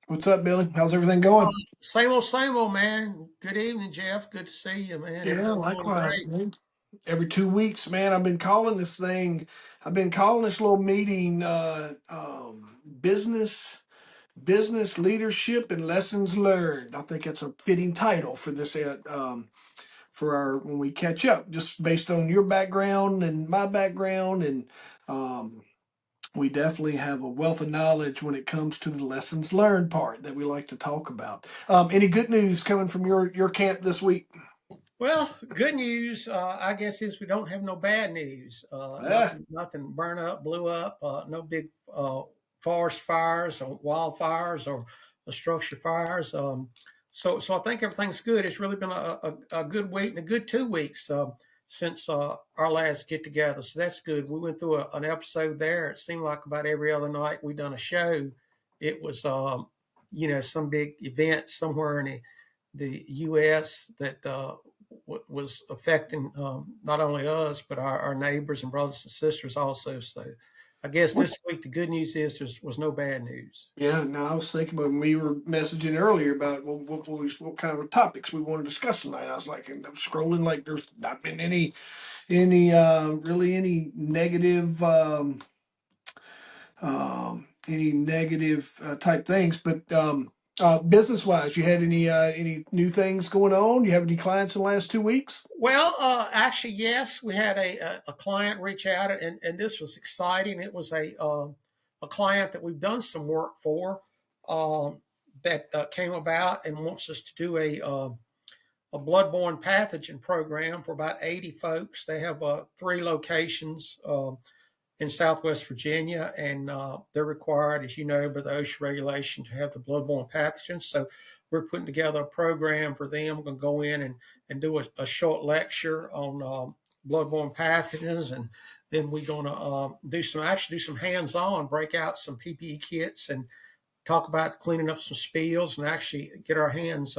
What's up, Billy? How's everything Uh, going? same old, man. Good evening, Jeff. Good to see you, man. Yeah, Everything's going likewise, great. man. Every 2 weeks, man, I've been calling this thing. I've been calling this little meeting business leadership and lessons learned. I think it's a fitting title for this for our when we catch up, just based on your background and my background, and um, we definitely have a wealth of knowledge when it comes to the lessons learned part that we like to talk about. Any good news coming from your camp this week? Well, good news, I guess, is we don't have no bad news. Yeah. Nothing burned up, blew up. No big forest fires or wildfires or structure fires. So I think everything's good. It's really been a good week and a good 2 weeks since our last get together. So that's good. We went through an episode there. It seemed like about every other night we done a show. It was, some big event somewhere in the U.S. that was affecting not only us but our neighbors and brothers and sisters also. So I guess this week the good news is there was no bad news. Yeah, no, I was thinking when we were messaging earlier about what kind of topics we want to discuss tonight. I was like, and I'm scrolling like there's not been any negative any negative type things, but business wise, you had any new things going on? You have any clients in the last 2 weeks? Well, actually, yes, we had a client reach out, and this was exciting. It was a client that we've done some work for that came about and wants us to do a bloodborne pathogen program for about 80 folks. They have three locations in Southwest Virginia, and they're required, as you know, by the OSHA regulation to have the bloodborne pathogens. So we're putting together a program for them. We're going to go in and do a short lecture on bloodborne pathogens, and then we're going to do some hands-on, break out some PPE kits, and talk about cleaning up some spills, and actually get our hands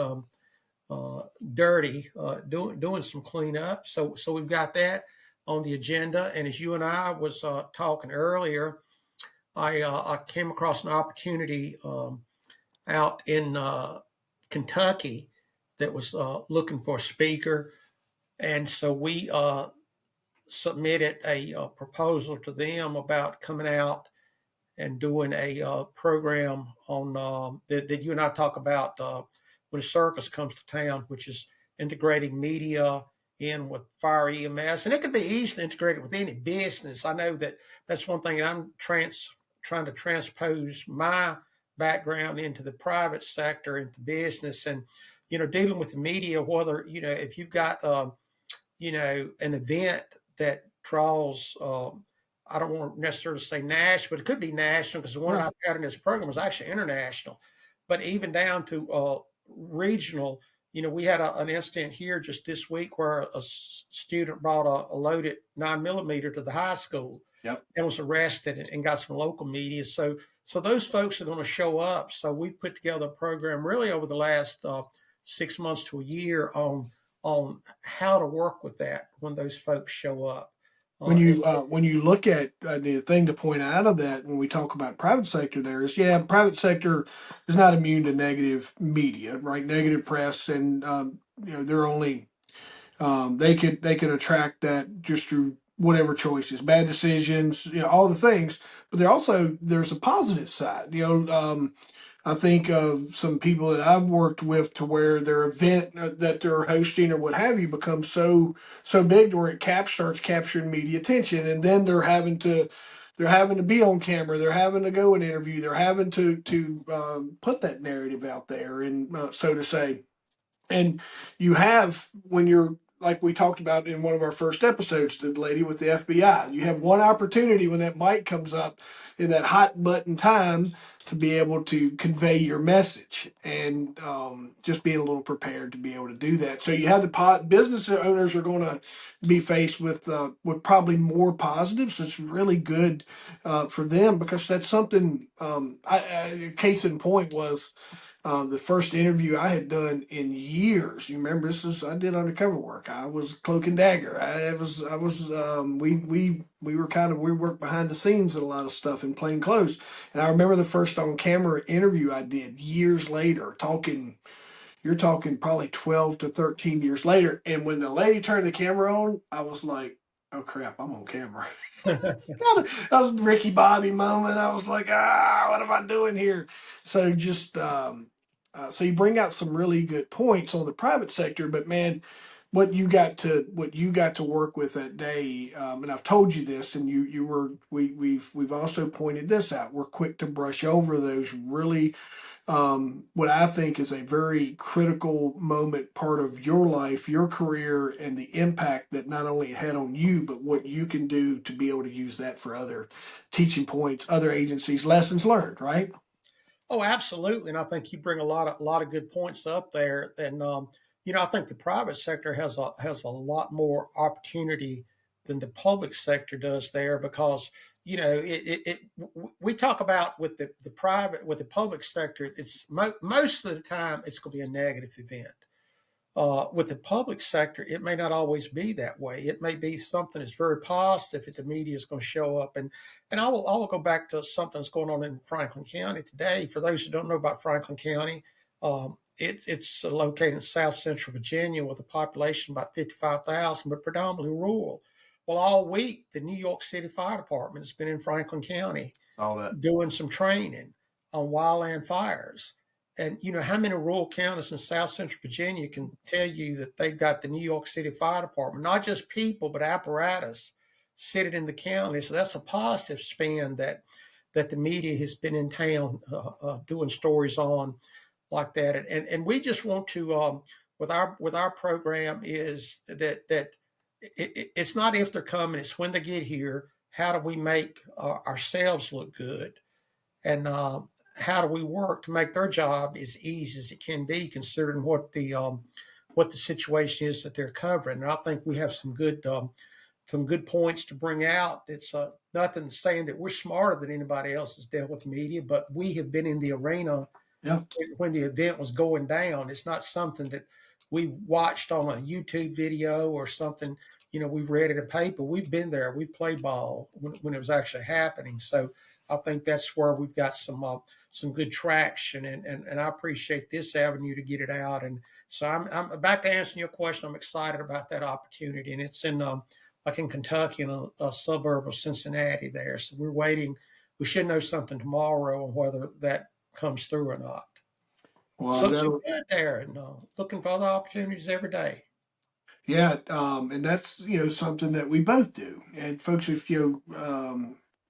dirty doing some cleanup. So we've got that on the agenda. And as you and I was talking earlier, I came across an opportunity out in Kentucky that was looking for a speaker, and so we submitted a proposal to them about coming out and doing a program on that you and I talk about when a circus comes to town, which is integrating media in with fire EMS, and it can be easily integrated with any business. I know that that's one thing that I'm trying to transpose my background into the private sector, into business, and dealing with the media. Whether if you've got an event that draws. I don't want to necessarily say national, but it could be national because the one I've got in this program was actually international. But even down to regional, we had an incident here just this week where a student brought a loaded 9mm to the high school Yep. and was arrested and got some local media. So those folks are going to show up. So we've put together a program really over the last 6 months to a year on how to work with that when those folks show up. When you look at the thing to point out of that when we talk about private sector, there is private sector is not immune to negative media, right? Negative press, and they're only they could attract that just through whatever choices, bad decisions, all the things. But there's a positive side. I think of some people that I've worked with to where their event that they're hosting or what have you becomes so big to where starts capturing media attention, and then they're having to be on camera, they're having to go and interview, they're having to put that narrative out there, and so to say. And you have, when you're, like we talked about in one of our first episodes, the lady with the FBI, you have one opportunity when that mic comes up in that hot button time to be able to convey your message, and just being a little prepared to be able to do that. So you have business owners are going to be faced with probably more positives. It's really good for them because that's something. Case in point was the first interview I had done in years. You remember, I did undercover work. I was cloak and dagger. We worked behind the scenes in a lot of stuff in plain clothes. And I remember the first on camera interview I did years later, you're talking probably 12 to 13 years later. And when the lady turned the camera on, I was like, oh crap, I'm on camera. That was a Ricky Bobby moment. I was like, what am I doing here? So so you bring out some really good points on the private sector, but man, what you got to work with that day, and I've told you this, and you were we've also pointed this out. We're quick to brush over those really what I think is a very critical moment, part of your life, your career, and the impact that not only it had on you, but what you can do to be able to use that for other teaching points, other agencies, lessons learned, right? Oh, absolutely. And I think you bring a lot of good points up there. And I think the private sector has a lot more opportunity than the public sector does there because we talk about with the private with the public sector, it's most of the time it's going to be a negative event. With the public sector, it may not always be that way. It may be something that's very positive that the media is going to show up. And I will go back to something that's going on in Franklin County today. For those who don't know about Franklin County, it's located in South Central Virginia with a population of about 55,000, but predominantly rural. Well, all week, the New York City Fire Department has been in Franklin County All that. doing some training on wildland fires. And how many rural counties in South Central Virginia can tell you that they've got the New York City Fire Department, not just people, but apparatus sitting in the county. So that's a positive spin that the media has been in town doing stories on like that. And we just want to with our program is that it's not if they're coming, it's when they get here. How do we make ourselves look good? And how do we work to make their job as easy as it can be, considering what the situation is that they're covering? And I think we have some good points to bring out. It's nothing saying that we're smarter than anybody else that's dealt with media, but we have been in the arena Yeah. when the event was going down. It's not something that we watched on a YouTube video or something. We've read it in a paper. We've been there. We've played ball when it was actually happening. So I think that's where we've got some good traction, and I appreciate this avenue to get it out. And so I'm back to answering your question. I'm excited about that opportunity, and it's in like in Kentucky, in a suburb of Cincinnati there. So we're waiting. We should know something tomorrow on whether that comes through or not. Well, So that'll good there, and looking for other opportunities every day. Yeah, and that's something that we both do. And folks, if you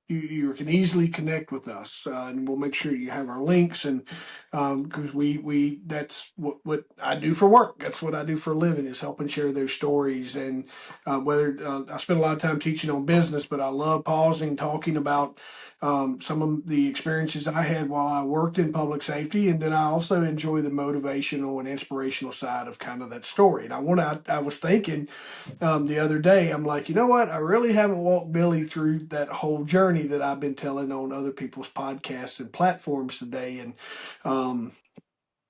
can easily connect with us, and we'll make sure you have our links, and because we that's what I do for work. That's what I do for a living, is helping share those stories. And whether I spend a lot of time teaching on business, but I love pausing, talking about some of the experiences I had while I worked in public safety, and then I also enjoy the motivational and inspirational side of kind of that story. And I was thinking the other day, I'm like, you know what? I really haven't walked Billy through that whole journey that I've been telling on other people's podcasts and platforms today. And um,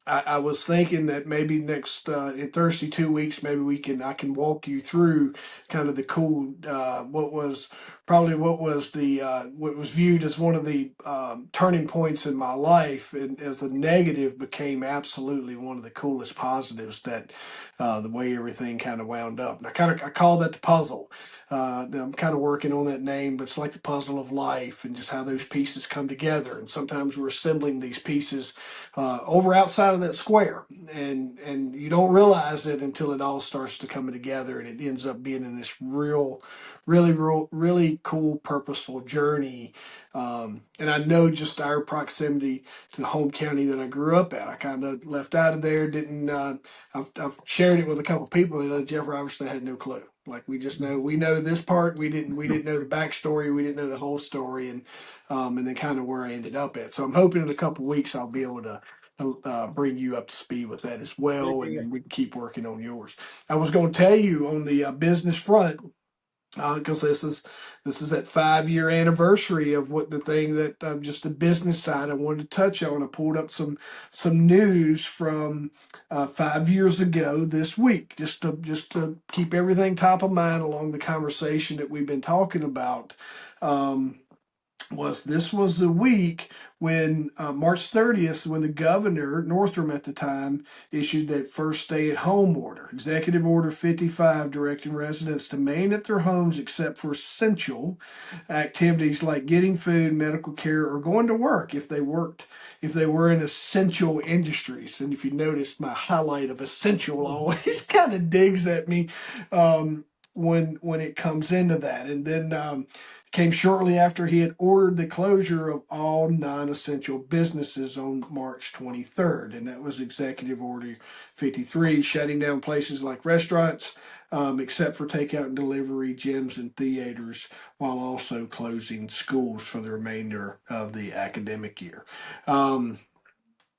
I was thinking that maybe next in Thursday 2 weeks, maybe I can walk you through kind of the cool what was viewed as one of the turning points in my life, and as a negative became absolutely one of the coolest positives, that the way everything kind of wound up. And I call that the puzzle. I'm kind of working on that name, but it's like the puzzle of life, and just how those pieces come together. And sometimes we're assembling these pieces over outside of that square, and you don't realize it until it all starts to come together, and it ends up being in this really cool, purposeful journey. And I know just our proximity to the home county that I grew up at, I kind of left out of there. Didn't I've shared it with a couple of people, and Jeff Robertson had no clue. Like, we know this part. We didn't know the backstory. We didn't know the whole story, and then kind of where I ended up at. So I'm hoping in a couple of weeks I'll be able to bring you up to speed with that as Good well, and deal. then we can keep working on yours. I was going to tell you on the business front, because this is that 5 year anniversary of what the thing that just the business side I wanted to touch on. I pulled up some news from 5 years ago this week, just to keep everything top of mind along the conversation that we've been talking about. Um, this was the week when March 30th, when the governor, Northam at the time, issued that first stay at home order, Executive Order 55, directing residents to remain at their homes except for essential activities like getting food, medical care, or going to work if they were in essential industries. And if you notice, my highlight of essential always kind of digs at me when it comes into that. And then came shortly after he had ordered the closure of all non-essential businesses on March 23rd, and that was Executive Order 53, shutting down places like restaurants, except for takeout and delivery, gyms and theaters, while also closing schools for the remainder of the academic year.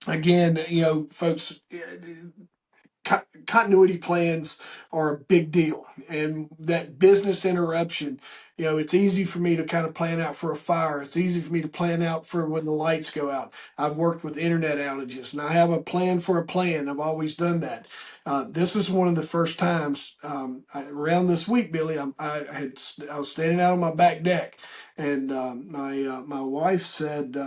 Again, folks, continuity plans are a big deal, and that business interruption, it's easy for me to kind of plan out for a fire. It's easy for me to plan out for when the lights go out. I've worked with internet outages, and I have a plan for a plan. I've always done that. This is one of the first times around this week, Billy. I was standing out on my back deck, and my wife said,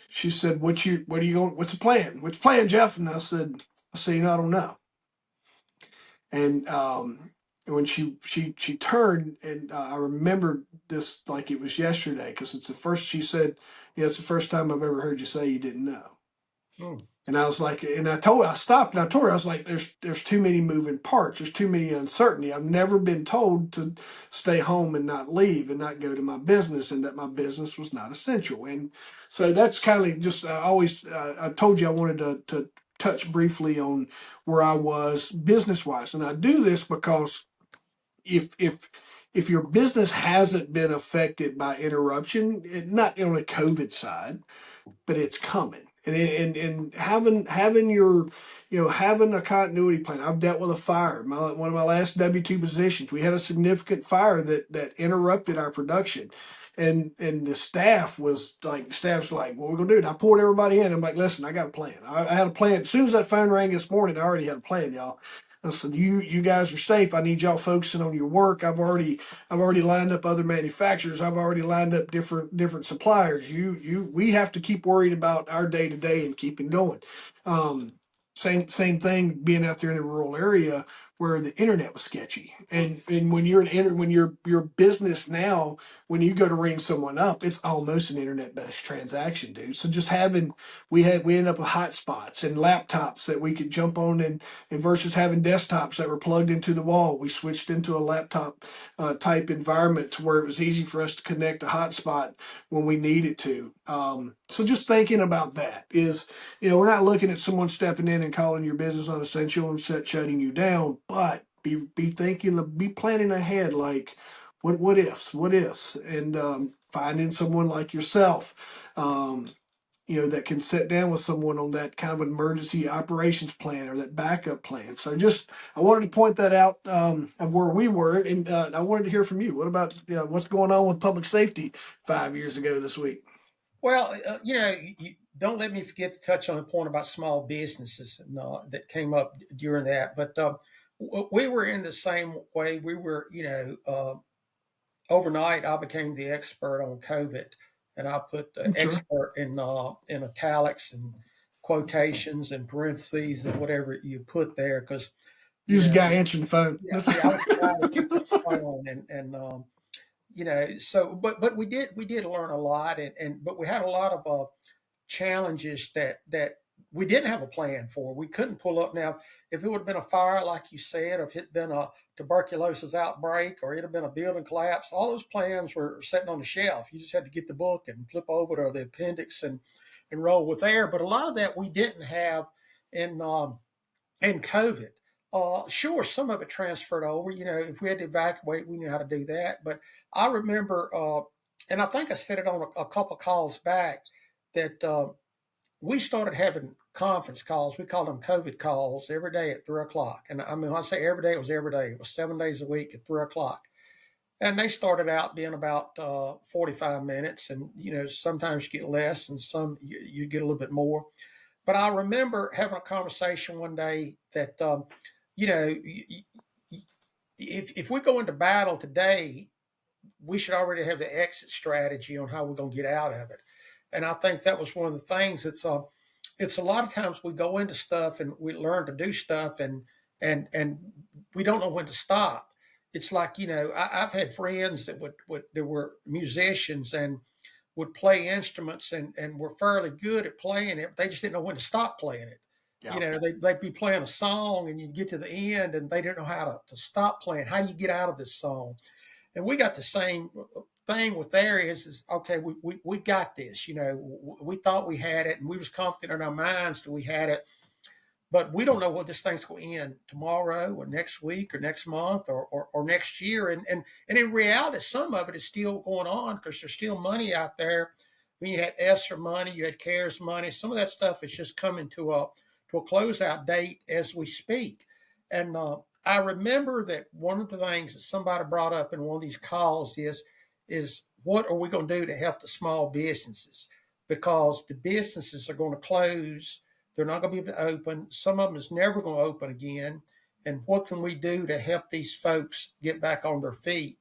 she said, what are you going, what's the plan? What's the plan, Jeff? And I said, I don't know. And when she turned, and I remembered this like it was yesterday, because it's the first, she said, it's the first time I've ever heard you say you didn't know. Hmm. And I was like, I stopped and I told her, I was like, there's too many moving parts. There's too many uncertainty. I've never been told to stay home and not leave and not go to my business, and that my business was not essential. And so that's kind of just, I told you I wanted to touch briefly on where I was business wise. And I do this because if your business hasn't been affected by interruption, not on the COVID side, but it's coming. And having your, having a continuity plan. I've dealt with a fire. One of my last W-2 positions, we had a significant fire that interrupted our production. And the staff's like, what are we gonna do? And I pulled everybody in. I'm like, listen, I got a plan. I had a plan. As soon as that phone rang this morning, I already had a plan, y'all. I said, you guys are safe. I need y'all focusing on your work. I've already lined up other manufacturers. I've already lined up different suppliers. We have to keep worrying about our day to day and keeping going. Um, same thing being out there in a rural area where the internet was sketchy. And when when your business now, when you go to ring someone up, it's almost an internet based transaction, dude. So just having we ended up with hotspots and laptops that we could jump on, and versus having desktops that were plugged into the wall, we switched into a laptop type environment to where it was easy for us to connect a hotspot when we needed to. So just thinking about that is, we're not looking at someone stepping in and calling your business unessential and shutting you down, but be thinking, be planning ahead, like what ifs, and finding someone like yourself. That can sit down with someone on that kind of emergency operations plan or that backup plan. So I wanted to point that out of where we were, and I wanted to hear from you. What about what's going on with public safety 5 years ago this week? Well, you don't let me forget to touch on the point about small businesses that came up during that. But we were in the same way. We were, overnight, I became the expert on COVID, and I put the Sure. expert in italics and quotations and parentheses and whatever you put there, because You you was a know, guy answering the phone. yeah, I was trying to answer the phone, and so but we did learn a lot, and but we had a lot of challenges that we didn't have a plan for. We couldn't pull up. Now, if it would have been a fire, like you said, or if it had been a tuberculosis outbreak, or it had been a building collapse, all those plans were sitting on the shelf. You just had to get the book and flip over to the appendix and roll with there. But a lot of that we didn't have in COVID. Sure, some of it transferred over. If we had to evacuate, we knew how to do that. But I remember, and I think I said it on a couple of calls back, that we started having conference calls. We called them COVID calls every day at 3 o'clock. And I mean, when I say every day, it was every day. It was 7 days a week at 3 o'clock. And they started out being about 45 minutes. And, sometimes you get less and some you get a little bit more. But I remember having a conversation one day that, you know, if we go into battle today, we should already have the exit strategy on how we're going to get out of it. And I think that was one of the things. It's a lot of times we go into stuff and we learn to do stuff, and we don't know when to stop. It's like, I've had friends that that were musicians and would play instruments and were fairly good at playing it. They just didn't know when to stop playing it. Yeah. They'd be playing a song and you'd get to the end and they didn't know how to stop playing. How do you get out of this song? And we got the same thing with there is okay, we've got this. We thought we had it and we was confident in our minds that we had it, but we don't know what this thing's going to end tomorrow or next week or next month or next year. And in reality, some of it is still going on because there's still money out there. When you had ESSER money, you had CARES money. Some of that stuff is just coming to a closeout date as we speak. And I remember that one of the things that somebody brought up in one of these calls is what are we going to do to help the small businesses? Because the businesses are going to close. They're not going to be able to open. Some of them is never going to open again. And what can we do to help these folks get back on their feet?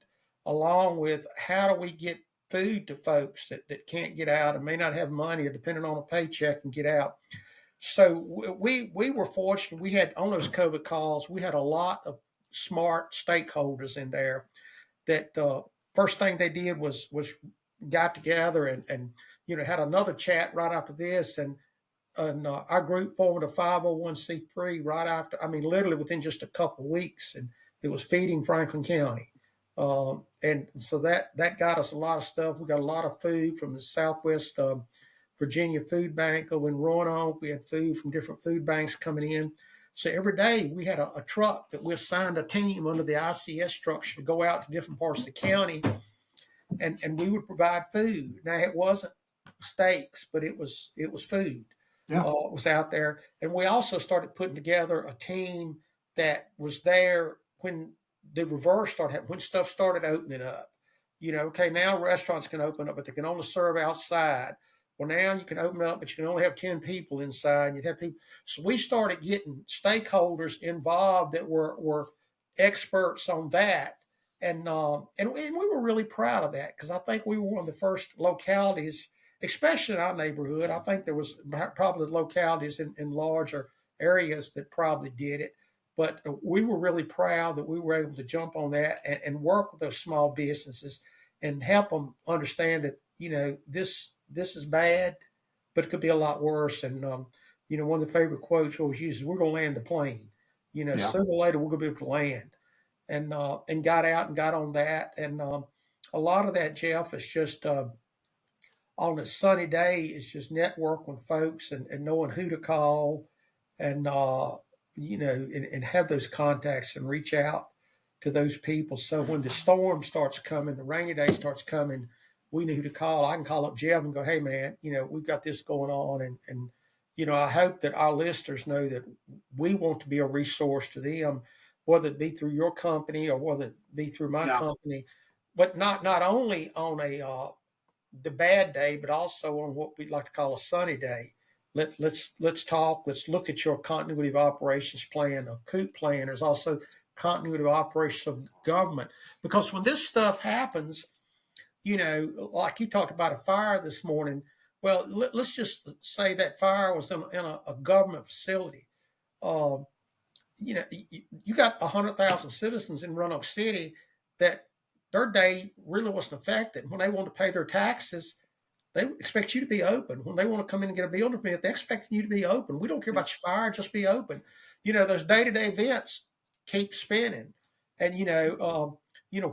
Along with how do we get food to folks that can't get out and may not have money or depending on a paycheck and get out? So we were fortunate. We had on those COVID calls, we had a lot of smart stakeholders in there that first thing they did was got together and had another chat right after this, and our group formed a 501c3 right after. I mean, literally within just a couple of weeks, and it was feeding Franklin County, and so that got us a lot of stuff. We got a lot of food from the Southwest Virginia Food Bank over in Roanoke. We had food from different food banks coming in. So every day we had a truck that we assigned a team under the ICS structure to go out to different parts of the county, and we would provide food. Now it wasn't steaks, but it was food. Yeah. Was out there, and we also started putting together a team that was there when the reverse started happening, when stuff started opening up. Okay, now restaurants can open up, but they can only serve outside. Well, now you can open up, but you can only have 10 people inside. And you'd have people. So we started getting stakeholders involved that were experts on that. And we were really proud of that because I think we were one of the first localities, especially in our neighborhood. I think there was probably localities in larger areas that probably did it. But we were really proud that we were able to jump on that and work with those small businesses and help them understand that, this is bad, but it could be a lot worse. And, one of the favorite quotes we always use is, we're going to land the plane. Sooner or later, we're going to be able to land. And got out and got on that. And a lot of that, Jeff, is just on a sunny day, is just network with folks and knowing who to call and, and have those contacts and reach out to those people. So when the storm starts coming, the rainy day starts coming, we knew who to call. I can call up Jeff and go, hey, man, we've got this going on. And I hope that our listeners know that we want to be a resource to them, whether it be through your company or whether it be through my company, but not only on the bad day, but also on what we'd like to call a sunny day. Let's talk. Let's look at your continuity of operations plan, a COOP plan. There's also continuity of operations of government, because when this stuff happens, like you talked about a fire this morning. Well, let's just say that fire was in a government facility. You got 100,000 citizens in Roanoke City that their day really wasn't affected. When they want to pay their taxes, they expect you to be open. When they want to come in and get a building permit, they expect you to be open. We don't care about your fire, just be open. Those day-to-day events keep spinning. And,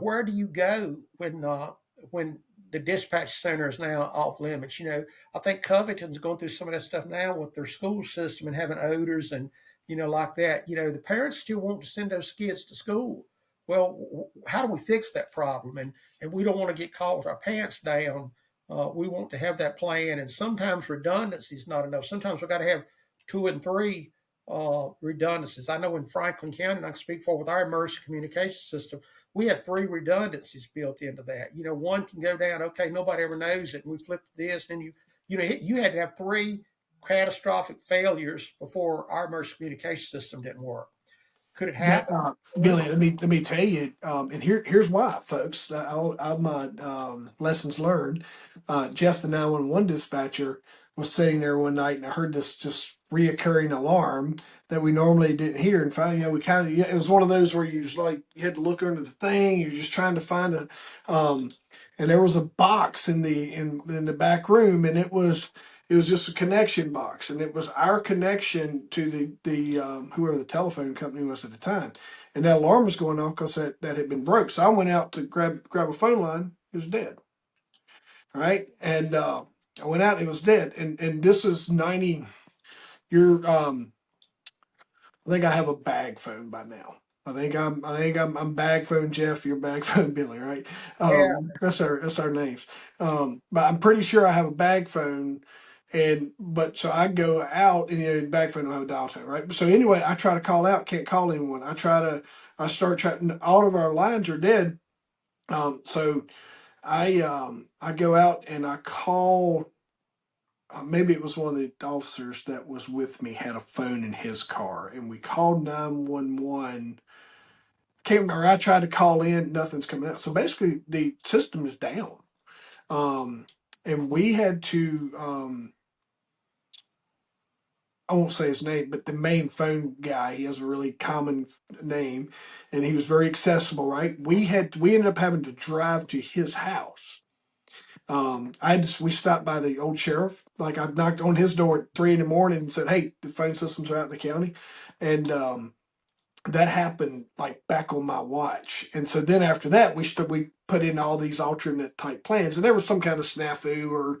where do you go when the dispatch center is now off limits? I think Covington's going through some of that stuff now with their school system and having odors and, like that. The parents still want to send those kids to school. Well, how do we fix that problem? And we don't want to get caught with our pants down. We want to have that plan. And sometimes redundancy is not enough. Sometimes we've got to have 2 and 3 redundancies. I know in Franklin County, and I can speak for with our emergency communication system, we have 3 redundancies built into that. One can go down, okay, nobody ever knows it, and we flip to this, and you had to have 3 catastrophic failures before our emergency communication system didn't work. Could it But, happen? Billy, let me tell you, and here's why, folks. I'm lessons learned. Jeff, the 911 dispatcher, was sitting there one night, and I heard this just reoccurring alarm that we normally didn't hear. And finally, we kind of, it was one of those where you just like you had to look under the thing. You're just trying to find um, and there was a box in the back room, and it was just a connection box, and it was our connection to the whoever the telephone company was at the time, and that alarm was going off because that had been broke. So I went out to grab a phone line. It was dead. All right, and I went out. It was dead, and this is 90. You're I think I have a bag phone by now. I'm bag phone Jeff. You're bag phone Billy, right? Yeah. That's our names. But I'm pretty sure I have a bag phone, and but so I go out and bag phone don't have a dial tone, right? So anyway, I try to call out, can't call anyone. I start trying. All of our lines are dead. So I go out and I call. Maybe it was one of the officers that was with me had a phone in his car, and we called 911. Can't remember. I tried to call in, nothing's coming out. So basically, the system is down. Um, and we had to. I won't say his name, but the main phone guy. He has a really common name, and he was very accessible. Right? We ended up having to drive to his house. We stopped by the old sheriff. Like I knocked on his door at 3 in the morning and said, "Hey, the phone systems are out in the county," and that happened like back on my watch. And so then after that, we put in all these alternate type plans, and there was some kind of snafu or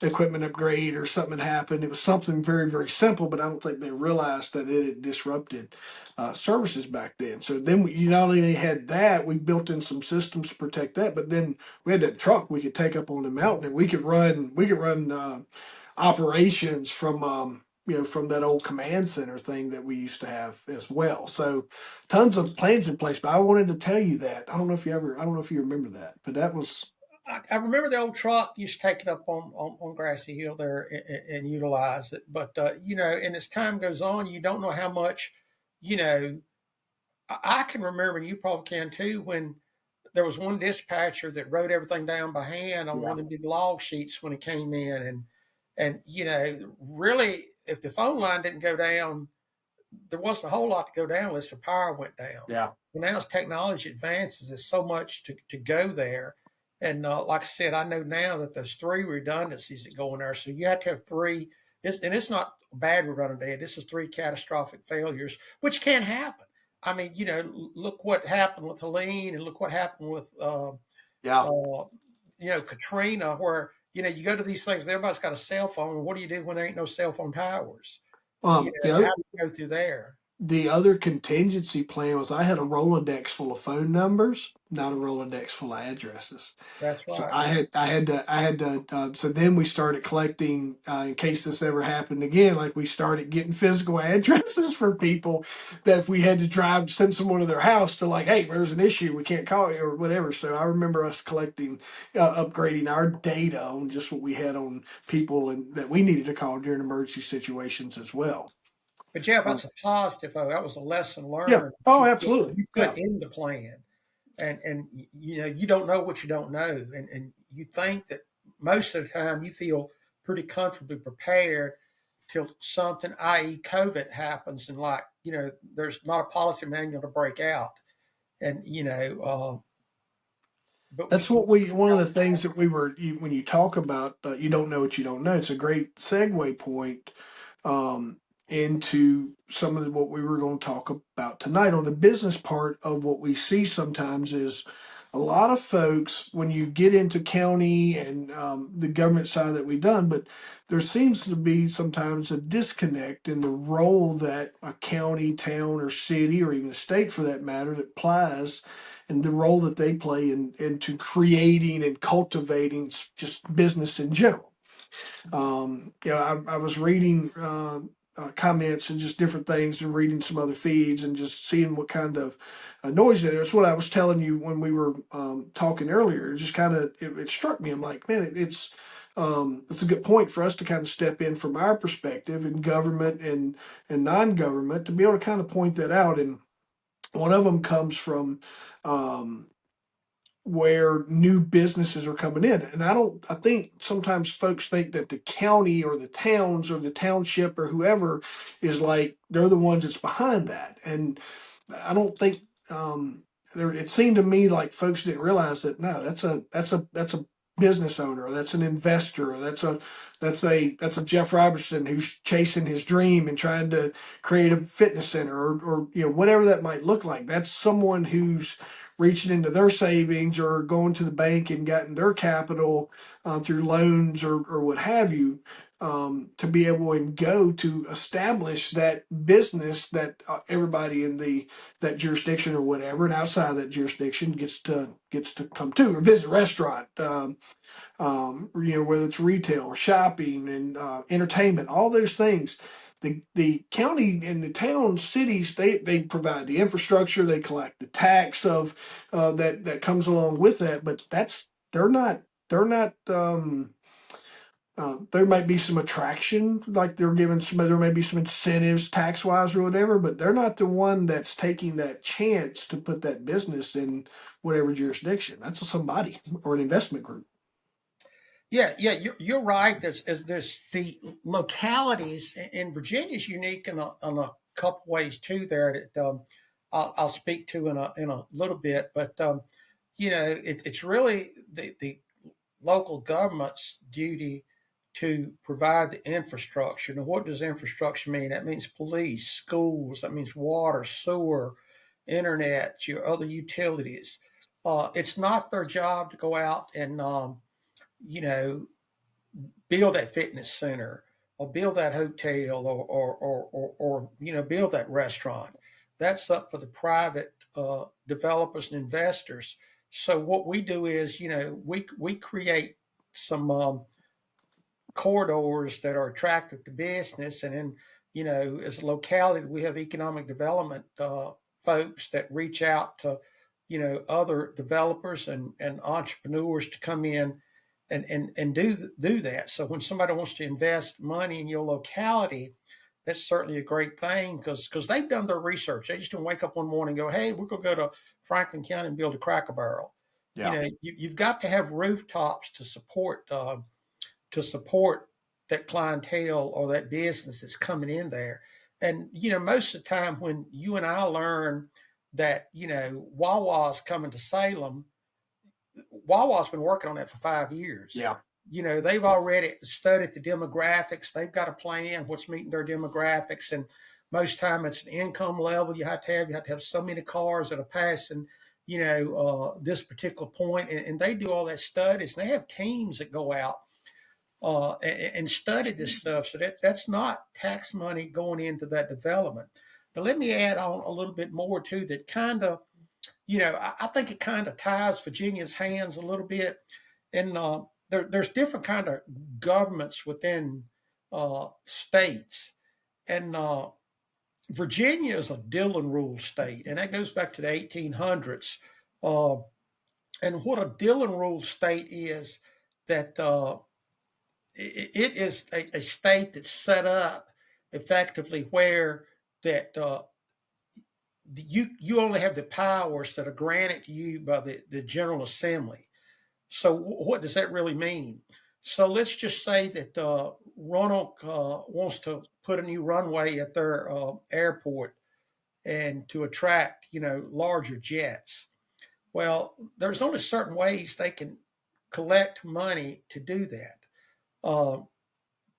equipment upgrade or something happened. It was something very, very simple, but I don't think they realized that it had disrupted services back then. So then you not only had that, we built in some systems to protect that, but then we had that truck we could take up on the mountain, and we could run operations from from that old command center thing that we used to have as well. So tons of plans in place. But I wanted to tell you that. I don't know if you remember that, but that was. I remember the old truck used to take it up on Grassy Hill there and utilize it. But, and as time goes on, you don't know how much, you know, I can remember, and you probably can too, when there was one dispatcher that wrote everything down by hand on Yeah. one of the big log sheets when he came in. And, really, if the phone line didn't go down, there wasn't a whole lot to go down unless the power went down. Yeah. Well, now as technology advances, there's so much to go there. And like I said, I know now that there's three redundancies that go in there. So you have to have three, and it's not bad redundancy. This is three catastrophic failures, which can happen. I mean, look what happened with Helene, and look what happened with, Yeah. uh, Katrina, where you go to these things. Everybody's got a cell phone. What do you do when there ain't no cell phone towers? Um, the How other, do you go through there? the other contingency plan was I had a Rolodex full of phone numbers, not a Rolodex full of addresses. That's So right. I had to. So then we started collecting in case this ever happened again. Like we started getting physical addresses for people that if we had to drive send someone to their house to like, hey, there's an issue, we can't call you or whatever. So I remember us collecting, upgrading our data on just what we had on people and that we needed to call during emergency situations as well. But Jeff, Um, that's a positive. Though. That was a lesson yeah. learned Oh, that absolutely. you Yeah. put in the plan, and you don't know what you don't know, and you think that most of the time you feel pretty comfortably prepared till something, i.e., COVID, happens, and like there's not a policy manual to break out, and but That's what one of the things that when you talk about, you don't know what you don't know. It's a great segue point um, into some of what we were going to talk about tonight on the business part of what we see sometimes is a lot of folks when you get into county and the government side that we've done, but there seems to be sometimes a disconnect in the role that a county, town, or city, or even a state for that matter, that plays and the role that they play into creating and cultivating just business in general. I was reading comments and just different things and reading some other feeds and just seeing what kind of noise it is. It's what I was telling you when we were talking earlier. It just kind of it struck me. I'm like, man, it's a good point for us to kind of step in from our perspective in government and non-government to be able to kind of point that out. And One of them comes from um, where new businesses are coming in. And I think sometimes folks think that the county or the towns or the township or whoever is like, they're the ones that's behind that. And I don't think, it seemed to me like folks didn't realize that no, that's a business owner, or that's an investor, or that's a Jeff Robertson who's chasing his dream and trying to create a fitness center, or whatever that might look like. That's someone who's reaching into their savings or going to the bank and getting their capital through loans or what have you, to be able and go to establish that business that everybody in that jurisdiction or whatever, and outside of that jurisdiction gets to come to or visit a restaurant. Whether it's retail or shopping and entertainment, all those things. The county and the town cities, they provide the infrastructure, they collect the tax of that comes along with that, but they're not there might be some attraction, like they're giving there may be some incentives tax wise or whatever, but they're not the one that's taking that chance to put that business in whatever jurisdiction. That's somebody or an investment group. Yeah, yeah, you're right. There's the localities, and Virginia's unique in a couple ways too. There that I'll speak to in a little bit, but it's really the local government's duty to provide the infrastructure. Now, what does infrastructure mean? That means police, schools. That means water, sewer, internet, your other utilities. It's not their job to go out and you know, build that fitness center or build that hotel or build that restaurant. That's up for the private developers and investors. So what we do is, we create some corridors that are attractive to business, and then as a locality, we have economic development folks that reach out to other developers and entrepreneurs to come in and do that. So when somebody wants to invest money in your locality, that's certainly a great thing because they've done their research. They just don't wake up one morning and go, "Hey, we're going to go to Franklin County and build a Cracker Barrel." Yeah. You've got to have rooftops to support that clientele or that business that's coming in there. And most of the time when you and I learn that Wawa's coming to Salem, Wawa's been working on that for 5 years. Yeah. They've already studied the demographics. They've got a plan what's meeting their demographics, and most time it's an income level you have to have. You have to have so many cars that are passing, this particular point, and they do all that studies. And they have teams that go out and study this stuff. So that's not tax money going into that development. Now let me add on a little bit more too. That kind of I think it kind of ties Virginia's hands a little bit. And there's different kind of governments within states. And Virginia is a Dillon rule state, and that goes back to the 1800s. And what a Dillon rule state is, that it is a state that's set up effectively where that you only have the powers that are granted to you by the General Assembly. So what does that really mean? So let's just say that Roanoke wants to put a new runway at their airport and to attract larger jets. Well, there's only certain ways they can collect money to do that.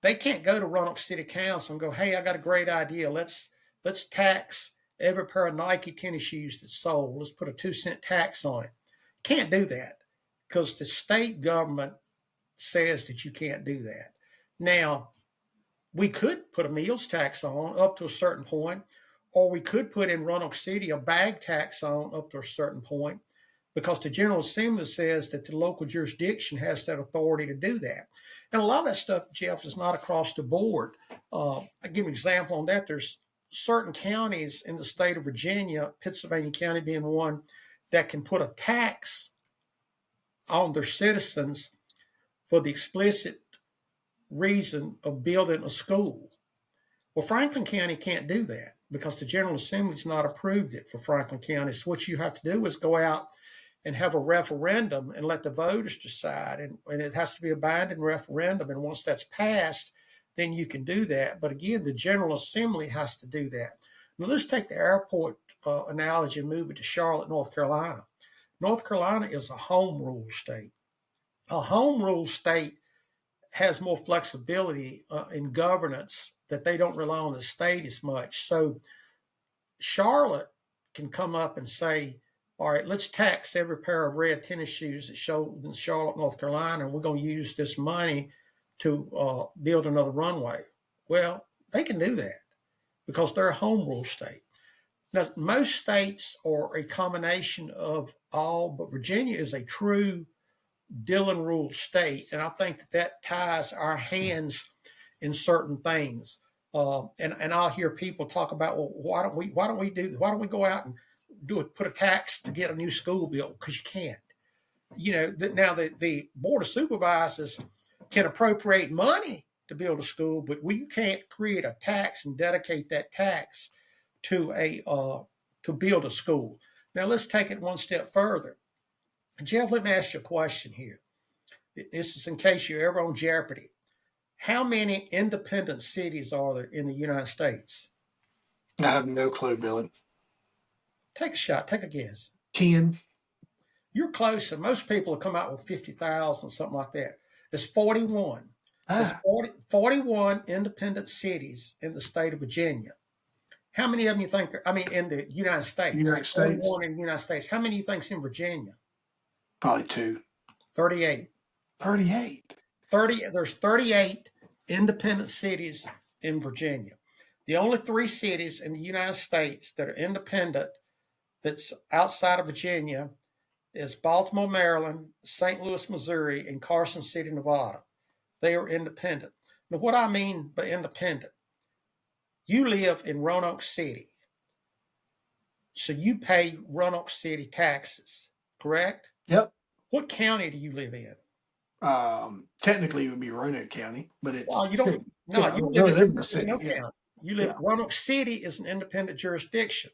They can't go to Roanoke City Council and go, "Hey, I got a great idea. Let's tax every pair of Nike tennis shoes that's sold. Let's put a 2-cent tax on it." Can't do that because the state government says that you can't do that. Now, we could put a meals tax on up to a certain point, or we could put in Roanoke City a bag tax on up to a certain point, because the General Assembly says that the local jurisdiction has that authority to do that. And a lot of that stuff, Jeff, is not across the board. I'll give an example on that. There's certain counties in the state of Virginia, Pennsylvania County being one, that can put a tax on their citizens for the explicit reason of building a school. Well, Franklin County can't do that because the General Assembly's not approved it for Franklin County. So what you have to do is go out and have a referendum and let the voters decide. And it has to be a binding referendum. And once that's passed, then you can do that. But again, the General Assembly has to do that. Now, let's take the airport analogy and move it to Charlotte, North Carolina. North Carolina is a home rule state. A home rule state has more flexibility in governance, that they don't rely on the state as much. So Charlotte can come up and say, all right, let's tax every pair of red tennis shoes that show in Charlotte, North Carolina, and we're going to use this money to build another runway. Well, they can do that because they're a home rule state. Now, most states are a combination of all, but Virginia is a true Dillon rule state, and I think that ties our hands in certain things. And I'll hear people talk about, well, why don't we go out and put a tax to get a new school built? Because you can't. Now the Board of Supervisors can appropriate money to build a school, but we can't create a tax and dedicate that tax to build a school. Now let's take it one step further. Jeff, let me ask you a question here. This is in case you're ever on Jeopardy. How many independent cities are there in the United States? I have no clue, Billy. Take a shot. Take a guess. 10. You're close, and most people will come out with 50,000, something like that. It's 41. There's 41 independent cities in the state of Virginia. How many of them you think in the United States? United States. 41 in the United States. How many do you think's in Virginia? Probably 2. 38. 38. There's 38 independent cities in Virginia. The only 3 cities in the United States that are independent that's outside of Virginia is Baltimore, Maryland, St. Louis, Missouri, and Carson City, Nevada. They are independent. Now, what I mean by independent, you live in Roanoke City, so you pay Roanoke City taxes, correct? Yep. What county do you live in? Technically, it would be Roanoke County, but it's Well, you don't. city. No, Yeah, you really live in the city. Roanoke County. You live. Roanoke City is an independent jurisdiction.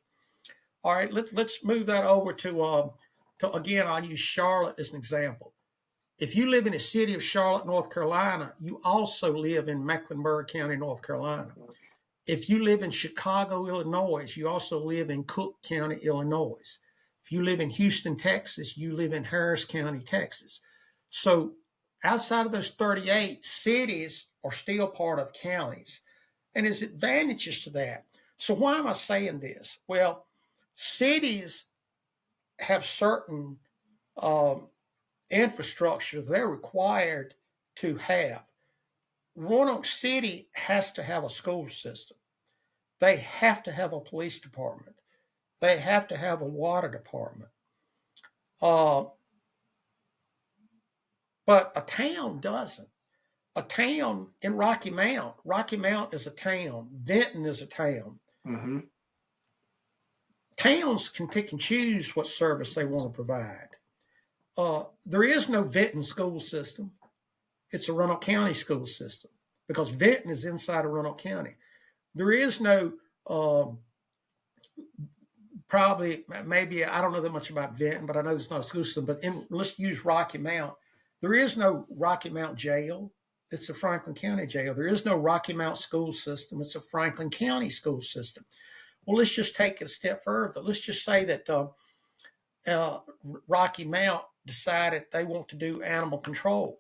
All right, let's move that over to again. I'll use Charlotte as an example. If you live in the city of Charlotte, North Carolina, you also live in Mecklenburg County, North Carolina. If you live in Chicago, Illinois, you also live in Cook County, Illinois. If you live in Houston, Texas, you live in Harris County, Texas. So outside of those 38, cities are still part of counties. And there's advantages to that. So why am I saying this? Well, cities have certain infrastructure they're required to have. Roanoke City has to have a school system. They have to have a police department. They have to have a water department. But a town doesn't. A town in Rocky Mount is a town. Vinton is a town. Mm-hmm. Towns can pick and choose what service they want to provide. There is no Vinton school system. It's a Roanoke County school system because Vinton is inside of Roanoke County. There is no, maybe, I don't know that much about Vinton, but I know there's not a school system. But let's use Rocky Mount. There is no Rocky Mount jail. It's a Franklin County jail. There is no Rocky Mount school system. It's a Franklin County school system. Well, let's just take it a step further. Let's just say that Rocky Mount decided they want to do animal control.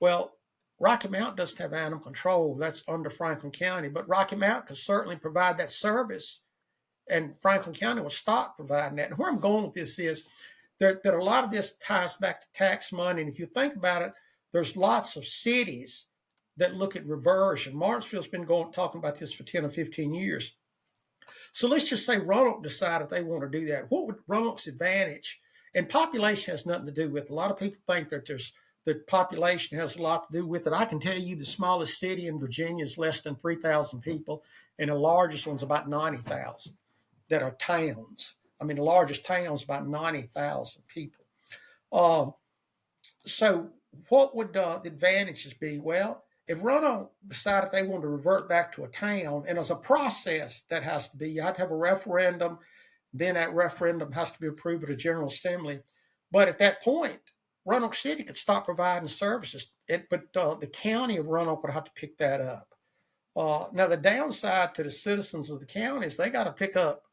Well, Rocky Mount doesn't have animal control. That's under Franklin County. But Rocky Mount could certainly provide that service, and Franklin County will stop providing that. And where I'm going with this is that a lot of this ties back to tax money. And if you think about it, there's lots of cities that look at reversion. Martinsville's been talking about this for 10 or 15 years. So let's just say Roanoke decided they want to do that. What would Roanoke's advantage? And population has nothing to do with it. A lot of people think that population has a lot to do with it. I can tell you the smallest city in Virginia is less than 3,000 people, and the largest one's about 90,000 that are towns. I mean, the largest town is about 90,000 people. So what would the advantages be? Well, if Roanoke decided they wanted to revert back to a town, and there's a process that has to be, you have to have a referendum, then that referendum has to be approved at a General Assembly. But at that point, Roanoke City could stop providing services, but the county of Roanoke would have to pick that up. Now, the downside to the citizens of the county is they got to pick up,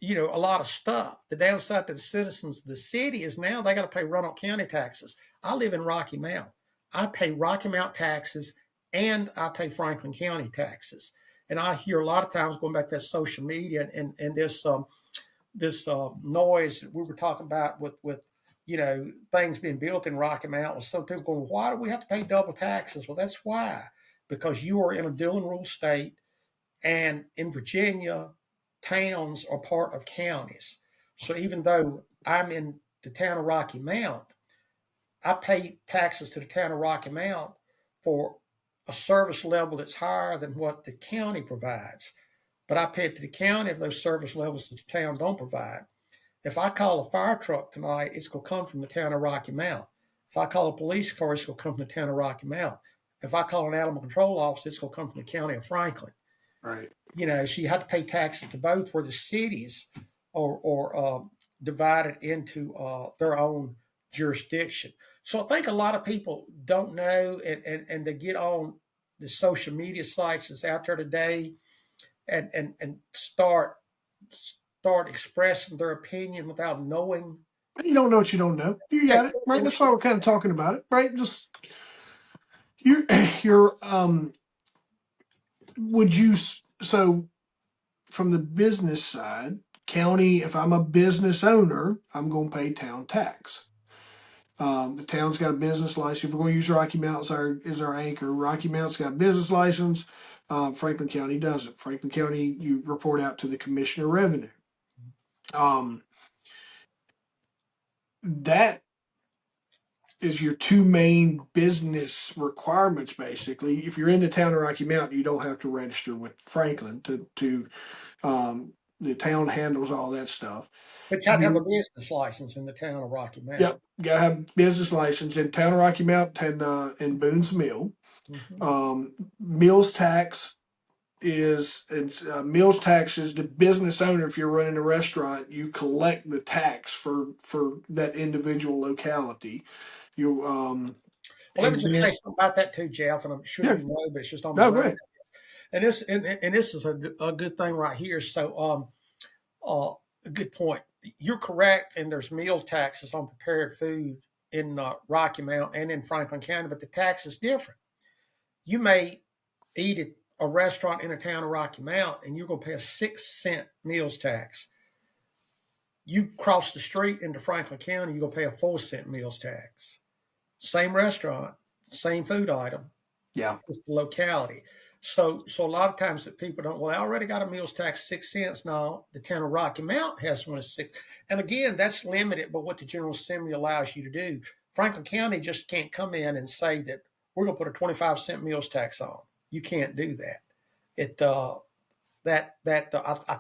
a lot of stuff. The downside to the citizens of the city is now they got to pay Roanoke County taxes. I live in Rocky Mount. I pay Rocky Mount taxes and I pay Franklin County taxes. And I hear a lot of times going back to that social media and this noise that we were talking about with things being built in Rocky Mount. With some people going, why do we have to pay double taxes? Well, that's why, because you are in a dealing rule state, and in Virginia, towns are part of counties. So even though I'm in the town of Rocky Mount, I pay taxes to the town of Rocky Mount for a service level that's higher than what the county provides. But I pay it to the county of those service levels that the town don't provide. If I call a fire truck tonight, it's going to come from the town of Rocky Mount. If I call a police car, it's going to come from the town of Rocky Mount. If I call an animal control officer, it's going to come from the county of Franklin. Right. So you have to pay taxes to both, where the cities are divided into their own jurisdiction. So I think a lot of people don't know, and they get on the social media sites that's out there today and start expressing their opinion without knowing. You don't know what you don't know. You got it, right? That's why we're kind of talking about it, right? Just you're would you so from the business side, county, if I'm a business owner, I'm going to pay town tax. The town's got a business license. If we're going to use Rocky Mount as our anchor, Rocky Mount's got a business license. Franklin County doesn't. Franklin County, you report out to the Commissioner of Revenue. That is your two main business requirements, basically. If you're in the town of Rocky Mount, you don't have to register with Franklin to the town handles all that stuff. But you have to have a business license in the town of Rocky Mount. Yep, gotta have business license in town of Rocky Mount and in Boone's Mill. Meals tax is the business owner. If you're running a restaurant, you collect the tax for that individual locality. You Well, let me just say something about that too, Jeff, and I'm sure you know, but it's just on my mind. And this is a good thing right here. So, a good point. You're correct, and there's meal taxes on prepared food in Rocky Mount and in Franklin County, but the tax is different. You may eat at a restaurant in a town of Rocky Mount, and you're going to pay a 6-cent meals tax. You cross the street into Franklin County, you're going to pay a 4-cent meals tax. Same restaurant, same food item. Yeah. Locality. So a lot of times that people don't, well, I already got a meals tax 6 cents. No, the town of Rocky Mount has one of 6. And again, that's limited by what the General Assembly allows you to do. Franklin County just can't come in and say that we're going to put a 25-cent meals tax on. You can't do that. I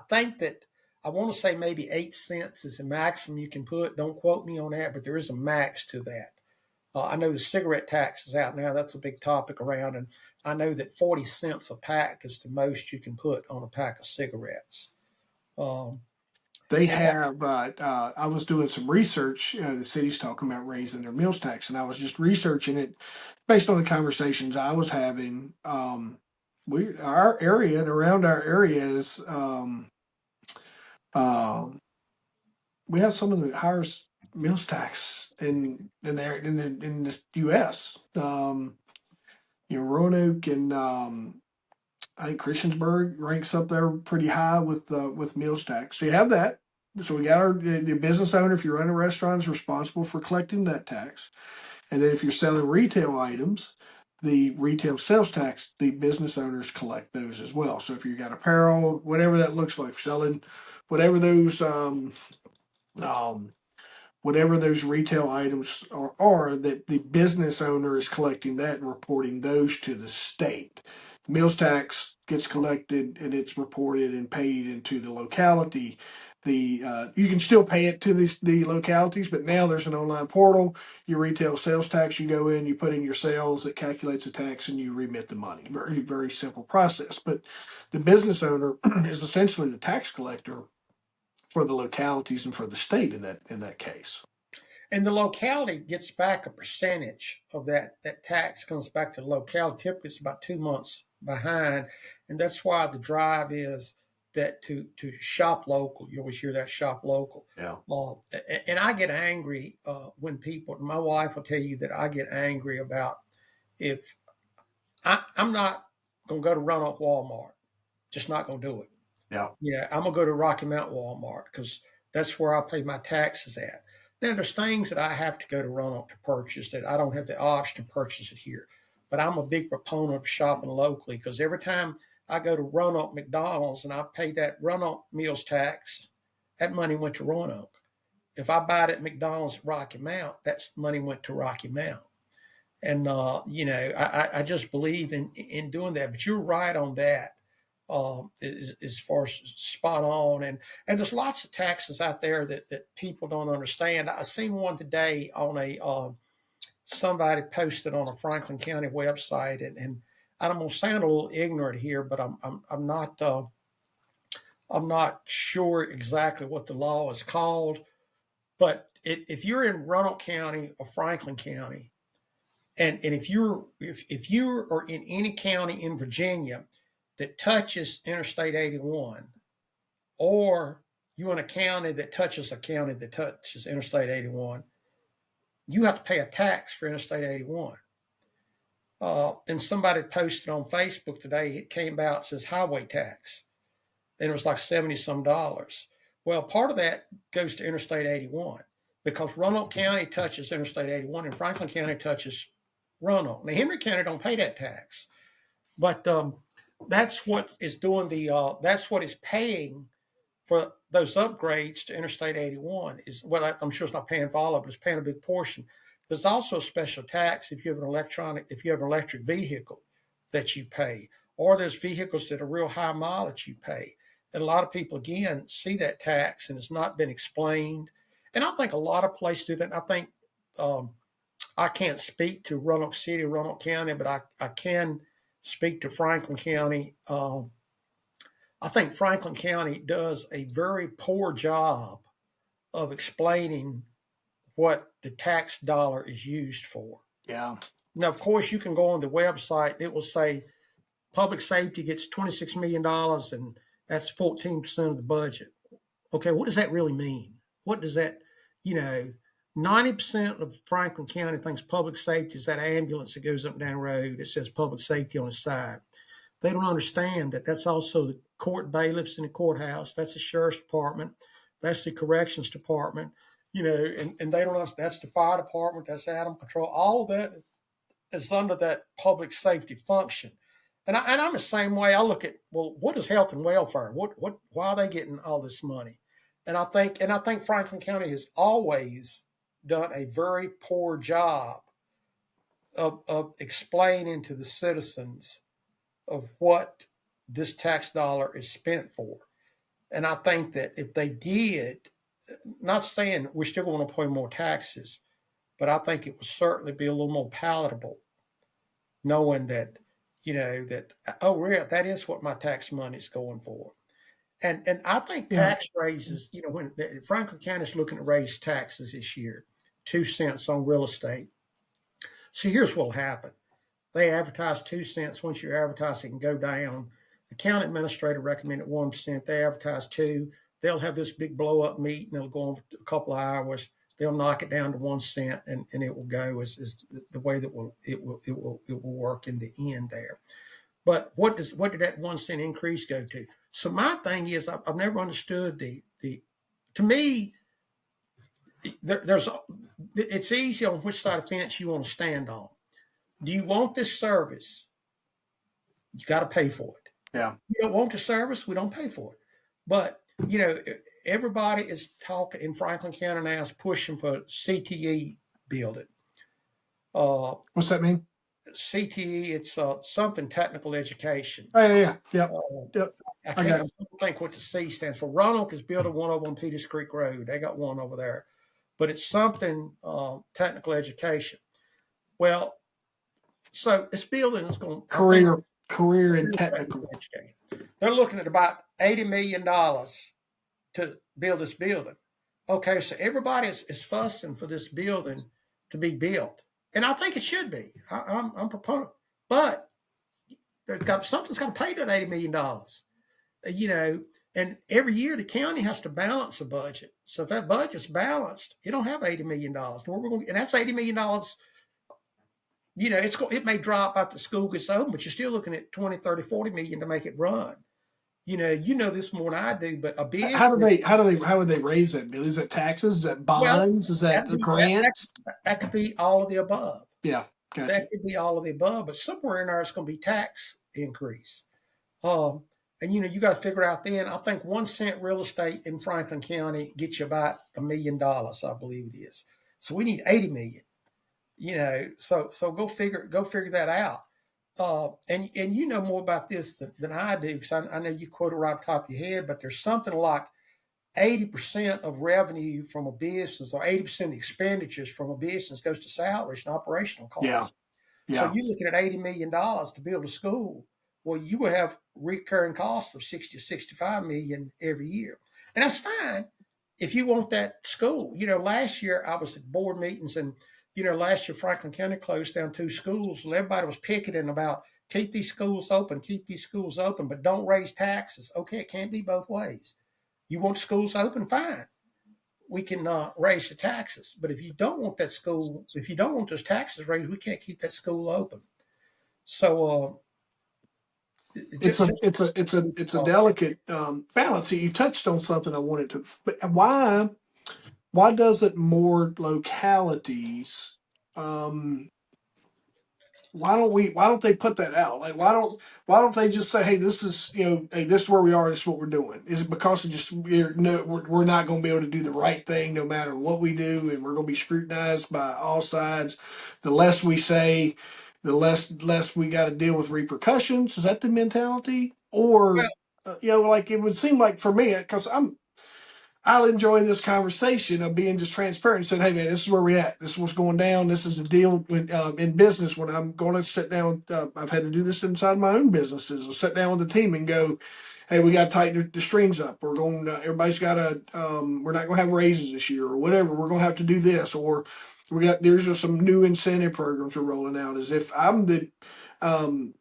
think that I want to say maybe 8 cents is the maximum you can put. Don't quote me on that, but there is a max to that. I know the cigarette tax is out now. That's a big topic around. And I know that 40 cents a pack is the most you can put on a pack of cigarettes. They have, I was doing some research. The city's talking about raising their meals tax, and I was just researching it based on the conversations I was having. Our area and around our areas, we have some of the highest meals tax in the U.S. Roanoke and I think Christiansburg ranks up there pretty high with meals tax. So you have that. So we got the business owner. If you run a restaurant, is responsible for collecting that tax. And then if you're selling retail items, the retail sales tax, the business owners collect those as well. So if you got apparel, whatever that looks like, selling whatever those whatever those retail items are, that the business owner is collecting that and reporting those to the state. Meals tax gets collected and it's reported and paid into the locality. you can still pay it to the localities, but now there's an online portal. Your retail sales tax, you go in, you put in your sales, it calculates the tax, and you remit the money. Very, very simple process. But the business owner is essentially the tax collector for the localities and for the state in that case. And the locality gets back a percentage of that. That tax comes back to the locality. Typically, it's about 2 months behind, and that's why the drive is that to shop local. You always hear that, shop local. Yeah. And I get angry when people. My wife will tell you that I get angry about if I'm not going to go to Roanoke Walmart. Just not going to do it. Yeah. Yeah, I'm gonna go to Rocky Mount Walmart because that's where I pay my taxes at. Then there's things that I have to go to Roanoke to purchase that I don't have the option to purchase it here. But I'm a big proponent of shopping locally because every time I go to Roanoke McDonald's and I pay that Roanoke meals tax, that money went to Roanoke. If I buy it at McDonald's at Rocky Mount, that money went to Rocky Mount. And I just believe in doing that. But you're right on that. As far as spot on, and there's lots of taxes out there that people don't understand. I seen one today on a somebody posted on a Franklin County website, and I'm gonna sound a little ignorant here, but I'm not sure exactly what the law is called. But if you're in Roanoke County or Franklin County, and if you are in any county in Virginia that touches Interstate 81, or you in a county that touches Interstate 81, you have to pay a tax for Interstate 81. And somebody posted on Facebook today, it came out, says highway tax. And it was like 70 some dollars. Well, part of that goes to Interstate 81 because Roanoke County touches Interstate 81 and Franklin County touches Roanoke. Now, Henry County don't pay that tax. But that's what is doing that's what is paying for those upgrades to Interstate 81 is, well, I'm sure it's not paying for all of it, it's paying a big portion. There's also a special tax if you have an electric vehicle that you pay, or there's vehicles that are real high mileage you pay. And a lot of people, again, see that tax and it's not been explained. And I think a lot of places do that. I think I can't speak to Roanoke City, Roanoke County, but I can speak to Franklin County. I think Franklin County does a very poor job of explaining what the tax dollar is used for. Yeah. Now, of course, you can go on the website. It will say public safety gets $26 million, and that's 14% of the budget. Okay, what does that really mean? What does that, 90% of Franklin County thinks public safety is that ambulance that goes up and down the road. It says public safety on the side. They don't understand that that's also the court bailiffs in the courthouse. That's the sheriff's department. That's the corrections department. And they don't understand. That's the fire department. That's animal control. All of that is under that public safety function. And I'm the same way. I look at, well, what is health and welfare? Why are they getting all this money? And I think Franklin County has always done a very poor job of explaining to the citizens of what this tax dollar is spent for. And I think that if they did, not saying we're still going to pay more taxes, but I think it would certainly be a little more palatable knowing that, oh, really, that is what my tax money is going for. And I think tax raises, when Franklin County is looking to raise taxes this year, 2 cents on real estate. So here's what will happen. They advertise 2 cents. Once you advertise, it can go down. The county administrator recommended 1%. They advertise 2. They'll have this big blow up meeting. It'll go on for a couple of hours. They'll knock it down to 1 cent, and it will go as the way that it will work in the end there. But what did that 1 cent increase go to? So my thing is, I've never understood to me, it's easy on which side of the fence you want to stand on. Do you want this service? You got to pay for it. Yeah. You don't want the service? We don't pay for it. But, everybody is talking in Franklin County now is pushing for CTE building. What's that mean? CTE, it's something technical education. Oh, yeah, yep, Uh, yep. I I can't got it. think what the C stands for. Roanoke is building one over on Peters Creek Road. They got one over there, but it's something technical education. Well, so this building is going. I think Career and technical. education. They're looking at about $80 million to build this building. Okay, so everybody is fussing for this building to be built, and I think it should be. I'm proponent, but something's got to pay that $80 million. You know, and every year the county has to balance a budget. So if that budget's balanced, it don't have $80 million. And that's $80 million. You know, it may drop after school gets open, but you're still looking at 20, 30, 40 million to make it run. You know this more than I do, but a business, How would they raise that, Billy? Is that taxes? Is that well, bonds? Is that grants? that could be all of the above. Yeah, gotcha. That could be all of the above, but somewhere in there it's going to be tax increase. Um, and you got to figure out then. I think 1 cent real estate in Franklin County gets you about $1 million, I believe it is. So we need 80 million. So go figure that out. And you know more about this than I do, because I know you quote it right off the top of your head, but there's something like 80% of revenue from a business, or 80% of expenditures from a business, goes to salaries and operational costs. Yeah, So yeah. you're looking at $80 million to build a school. Well, you will have recurring costs of 60 to 65 million every year. And that's fine if you want that school. Last year I was at board meetings, and last year Franklin County closed down 2 schools. And everybody was picketing about keep these schools open, but don't raise taxes. Okay, it can't be both ways. You want schools open, fine. We can raise the taxes. But if you don't want those taxes raised, we can't keep that school open. So It's a delicate balance. You touched on something I wanted to, but why doesn't more localities why don't they put that out? Like why don't they just say, hey, this is hey, this is where we are, this is what we're doing? Is it because of just we're not going to be able to do the right thing no matter what we do, and we're going to be scrutinized by all sides? The less we say, the less we got to deal with repercussions. Is that the mentality? Or like it would seem like for me, because I'll enjoy this conversation of being just transparent and saying, hey, man, this is where we're at. This is what's going down. This is the deal in business. When I'm going to sit down, I've had to do this inside my own businesses. I'll sit down with the team and go, hey, we got to tighten the strings up. We're going, everybody's got to, we're not going to have raises this year or whatever. We're going to have to do this. Or there's just some new incentive programs we're rolling out. As if I'm the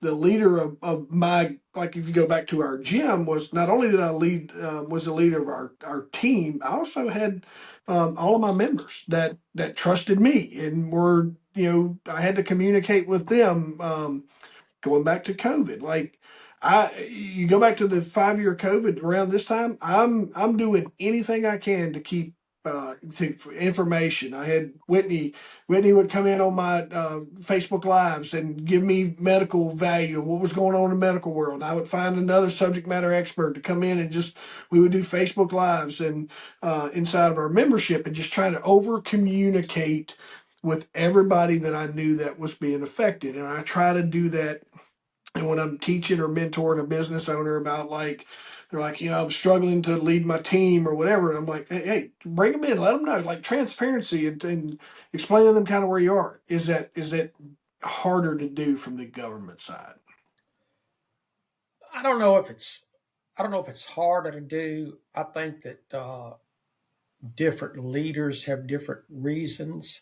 leader of my, like if you go back to our gym, was not only did I lead, was the leader of our team, I also had all of my members that trusted me and were, I had to communicate with them going back to COVID. Like you go back to the 5 year COVID around this time, I'm doing anything I can to keep for information. I had Whitney would come in on my Facebook lives and give me medical value of what was going on in the medical world. I would find another subject matter expert to come in and we would do Facebook lives and inside of our membership, and just try to over communicate with everybody that I knew that was being affected. And I try to do that. And when I'm teaching or mentoring a business owner about they're like, I'm struggling to lead my team or whatever. And I'm like, hey, bring them in, let them know, like transparency and explain to them kind of where you are. Is that harder to do from the government side? I don't know if it's harder to do. I think that different leaders have different reasons.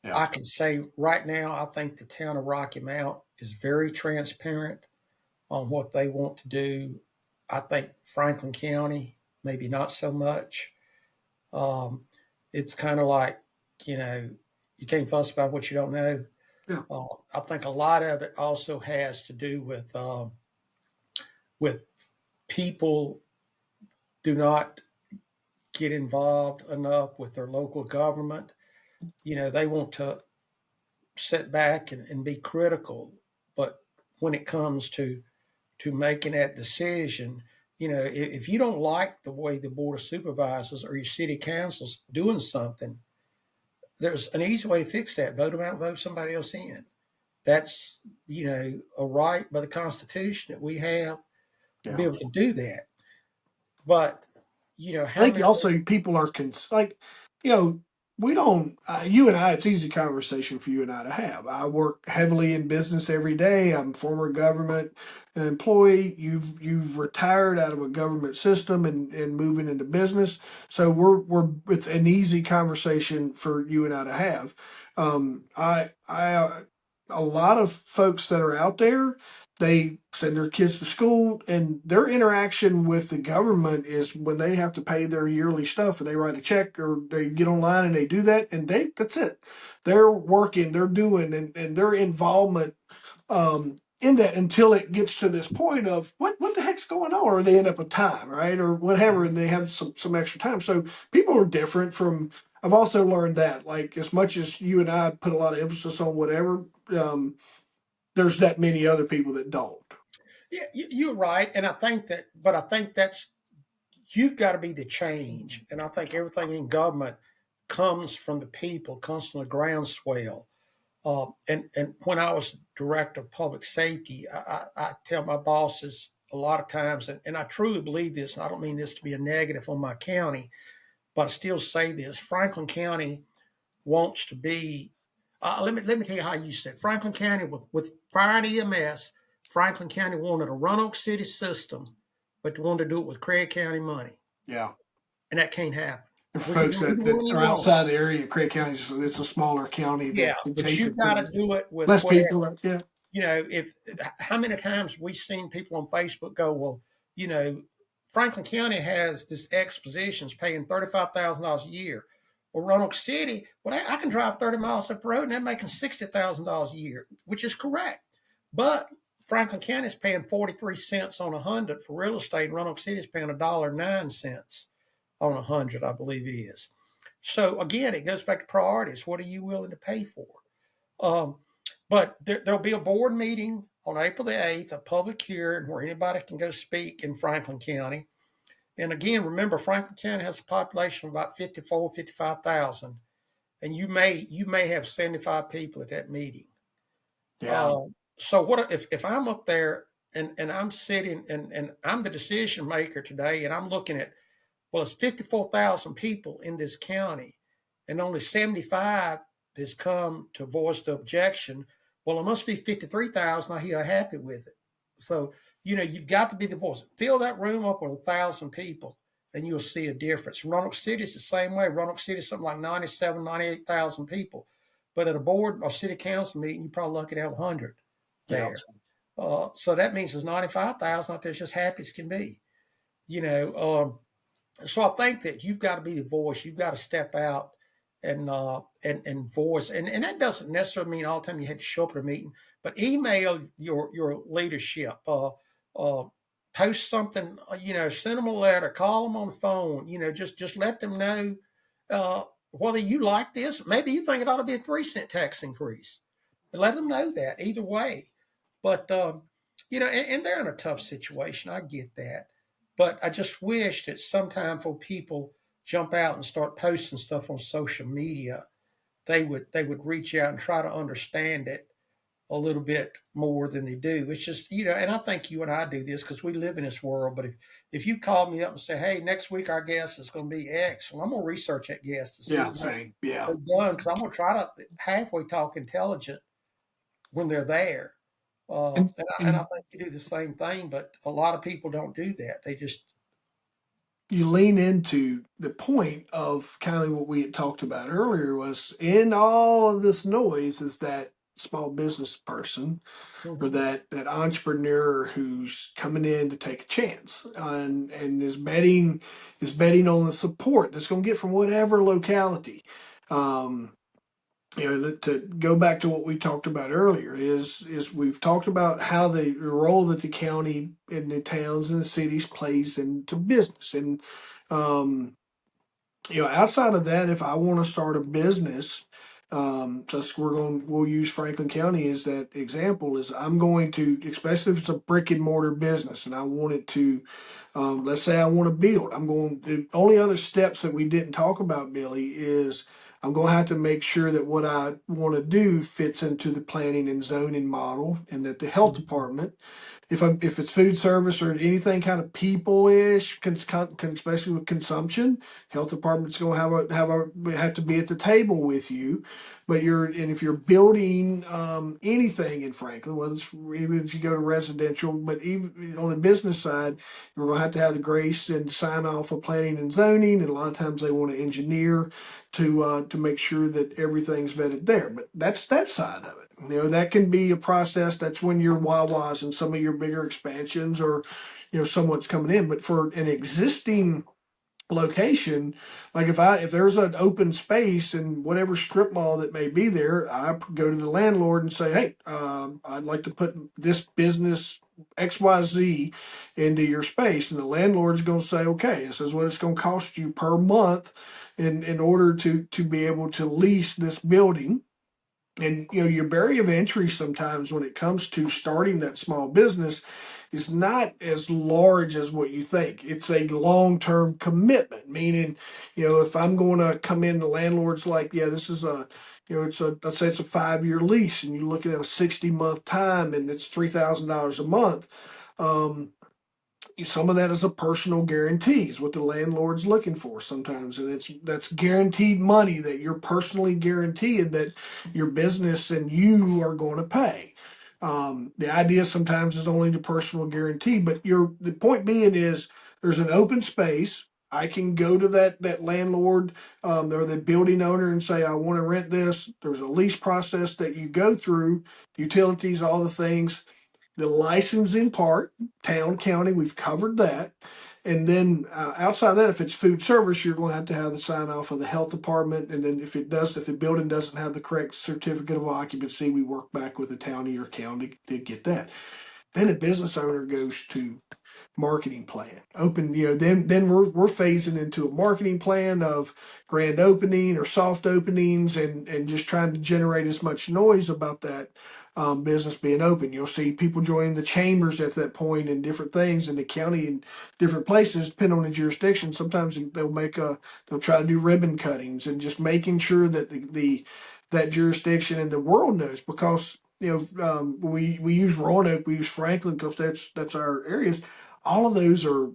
Yeah. I can say right now, I think the town of Rocky Mount is very transparent on what they want to do. I think Franklin County, maybe not so much. It's kind of like, you can't fuss about what you don't know. Yeah. I think a lot of it also has to do with people do not get involved enough with their local government. They want to sit back and be critical, but when it comes to making that decision, if you don't like the way the board of supervisors or your city council's doing something, there's an easy way to fix that: vote them out, vote somebody else in. that's, a right by the Constitution that we have to be Yeah. able to do that. But, I how think many, also people are like, you know, we don't. You and I, it's easy conversation for you and I to have. I work heavily in business every day. I'm a former government employee. You've retired out of a government system and moving into business. So we're it's an easy conversation for you and I to have. A lot of folks that are out there, they send their kids to school and their interaction with the government is when they have to pay their yearly stuff and they write a check or they get online and they do that and that's it. They're working, they're doing and their involvement in that until it gets to this point of what the heck's going on, or they end up with time, right, or whatever, and they have some extra time. So people are different from. I've also learned that, like, as much as you and I put a lot of emphasis on whatever, there's that many other people that don't. yeah, you're right. And I think that's, you've got to be the change. And I think everything in government comes from the people, comes from the groundswell. And when I was director of public safety, I tell my bosses a lot of times, and I truly believe this, and I don't mean this to be a negative on my county, but I still say this: Franklin County wants to be. Let me tell you how you said Franklin County with fire and EMS. Franklin County wanted a Roanoke City system, but they wanted to do it with Craig County money, Yeah. and that can't happen. For We can folks do either that one you are want. outside the area, Craig County, it's a smaller county Yeah, that's but you've adjacent got to to do it with less whatever. people. Yeah. If how many times we've seen people on Facebook go, well, Franklin County has this X positions paying $35,000 a year. Well, Roanoke City, well, I can drive 30 miles up the road and they're making $60,000 a year, which is correct. But Franklin County is paying 43 cents on 100 for real estate. Roanoke City is paying $1.09 on 100, I believe it is. So again, it goes back to priorities. What are you willing to pay for? Um, but there'll be a board meeting on April the 8th, a public hearing where anybody can go speak in Franklin County. And again, remember, Franklin County has a population of about 55,000, and you may have 75 people at that meeting. Yeah. Uh, so what if I'm up there and I'm sitting and I'm the decision maker today, and I'm looking at, well, it's 54,000 people in this county, and only 75 has come to voice the objection. Well, it must be 53,000 here are happy with it. So, you've got to be the voice. Fill that room up with 1,000 people, and you'll see a difference. Roanoke City is the same way. Roanoke City is something like 97, 98,000 people. But at a board or city council meeting, you're probably lucky to have 100 Yeah. there. So that means there's 95,000 out there just happy as can be. You know, so I think that you've got to be the voice. You've got to step out and voice. And that doesn't necessarily mean all the time you had to show up at a meeting, but email your leadership. Post something. Send them a letter. Call them on the phone. Just let them know whether you like this. Maybe you think it ought to be a 3-cent tax increase. And let them know that either way. But and they're in a tough situation. I get that. But I just wish that sometime for people jump out and start posting stuff on social media, they would reach out and try to understand it a little bit more than they do. It's just, and I think you and I do this because we live in this world. But if you call me up and say, hey, next week our guest is going to be X, well, I'm going to research that guest to see Yeah. what Same. Yeah. they've done, because I'm going to try to halfway talk intelligent when they're there. And, And I and think you do the same thing, but a lot of people don't do that. They just, you lean into the point of kind of what we had talked about earlier was in all of this noise is that small business person or mhm. that entrepreneur who's coming in to take a chance and is betting on the support that's going to get from whatever locality. Um, to go back to what we talked about earlier is we've talked about how the role that the county and the towns and the cities plays into business and um, outside of that, if I want to start a business, just we'll use Franklin County as that example. Is I'm going to, especially if it's a brick and mortar business, and I want it to, let's say I want to build. I'm going. The only other steps that we didn't talk about, Billy, is I'm going to have to make sure that what I want to do fits into the planning and zoning model, and that the health department, if it's food service or anything kind of people-ish, especially with consumption, health department's going to have to be at the table with you. But if you're building anything in Franklin, whether it's even if you go to residential, but even on the business side, you're going to have the grace and sign off of planning and zoning, and a lot of times they want to engineer to make sure that everything's vetted there. But that's that side of it. That can be a process. That's when your Wawas and some of your bigger expansions, or someone's coming in. But for an existing location, like if there's an open space in whatever strip mall that may be there, I go to the landlord and say, hey, I'd like to put this business XYZ into your space. And the landlord's going to say, okay, this is what it's going to cost you per month in order to be able to lease this building. And your barrier of entry sometimes when it comes to starting that small business is not as large as what you think. It's a long-term commitment, meaning, if I'm going to come in, the landlord's like, yeah, this is let's say it's a 5-year lease, and you're looking at a 60-month time, and it's $3,000 a month. Some of that is a personal guarantee is what the landlord's looking for sometimes, and that's guaranteed money that you're personally guaranteed that your business and you are going to pay. The idea sometimes is only the personal guarantee, but the point being is there's an open space. I can go to that landlord or the building owner and say, I want to rent this. There's a lease process that you go through, utilities, all the things, the licensing part, town, county, we've covered that. And then outside of that, if it's food service, you're going to have the sign off of the health department. And then if the building doesn't have the correct certificate of occupancy, we work back with the town or your county to get that. Then a business owner goes to marketing plan. Then we're phasing into a marketing plan of grand opening or soft openings, and just trying to generate as much noise about that business being open. You'll see people joining the chambers at that point and different things in the county and different places, depending on the jurisdiction. Sometimes they'll try to do ribbon cuttings and just making sure that that jurisdiction and the world knows, because we use Roanoke, we use Franklin because that's our areas. All of those are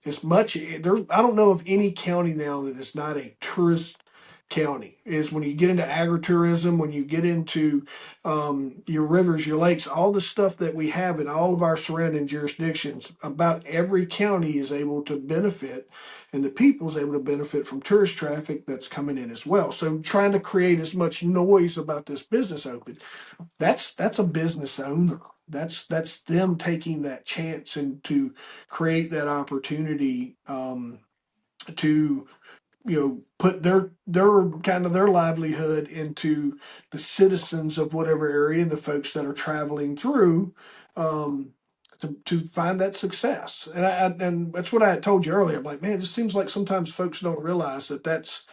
as much there's I don't know of any county now that is not a tourist county. Is when you get into agritourism, when you get into your rivers, your lakes, all the stuff that we have in all of our surrounding jurisdictions, about every county is able to benefit, and the people is able to benefit from tourist traffic that's coming in as well. So trying to create as much noise about this business open, that's a business owner. That's them taking that chance and to create that opportunity to put their kind of their livelihood into the citizens of whatever area, the folks that are traveling through, to find that success. And that's what I had told you earlier. I'm like, man, it just seems like sometimes folks don't realize that's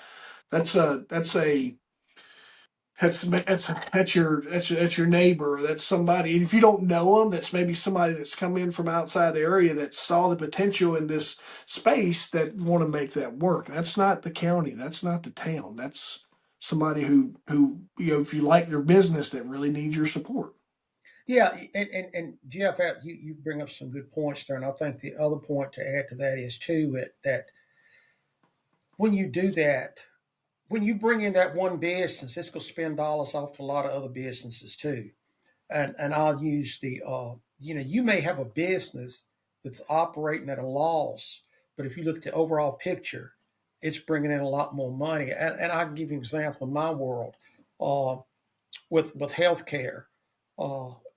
a that's a that's your neighbor. That's somebody. And if you don't know them, that's maybe somebody that's come in from outside the area that saw the potential in this space that want to make that work. That's not the county. That's not the town. That's somebody who if you like their business, that really needs your support. Yeah, and Jeff, you bring up some good points there, and I think the other point to add to that is too that when you do that, when you bring in that one business, it's going to spend dollars off to a lot of other businesses too. And I'll use you may have a business that's operating at a loss, but if you look at the overall picture, it's bringing in a lot more money. And I can give you an example in my world uh, with healthcare.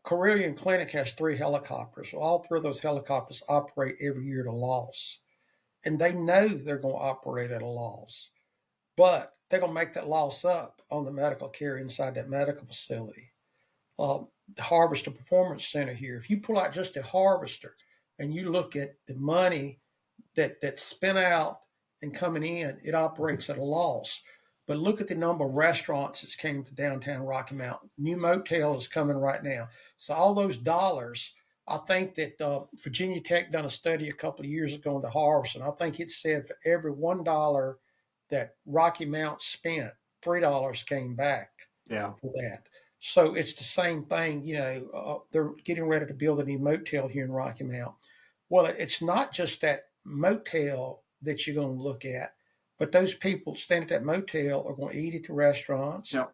Carilion Clinic has 3 helicopters. Well, all 3 of those helicopters operate every year at a loss, and they know they're going to operate at a loss, but they're going to make that loss up on the medical care inside that medical facility. The Harvester Performance Center here, if you pull out just the Harvester and you look at the money that's spent out and coming in, it operates at a loss. But look at the number of restaurants that's came to downtown Rocky Mountain. New motel is coming right now. So all those dollars, I think that Virginia Tech done a study a couple of years ago on the Harvest, and I think it said for every $1 that Rocky Mount spent, $3 came back Yeah. for that. So it's the same thing. They're getting ready to build a new motel here in Rocky Mount. Well, it's not just that motel that you're going to look at, but those people staying at that motel are going to eat at the restaurants. Yeah.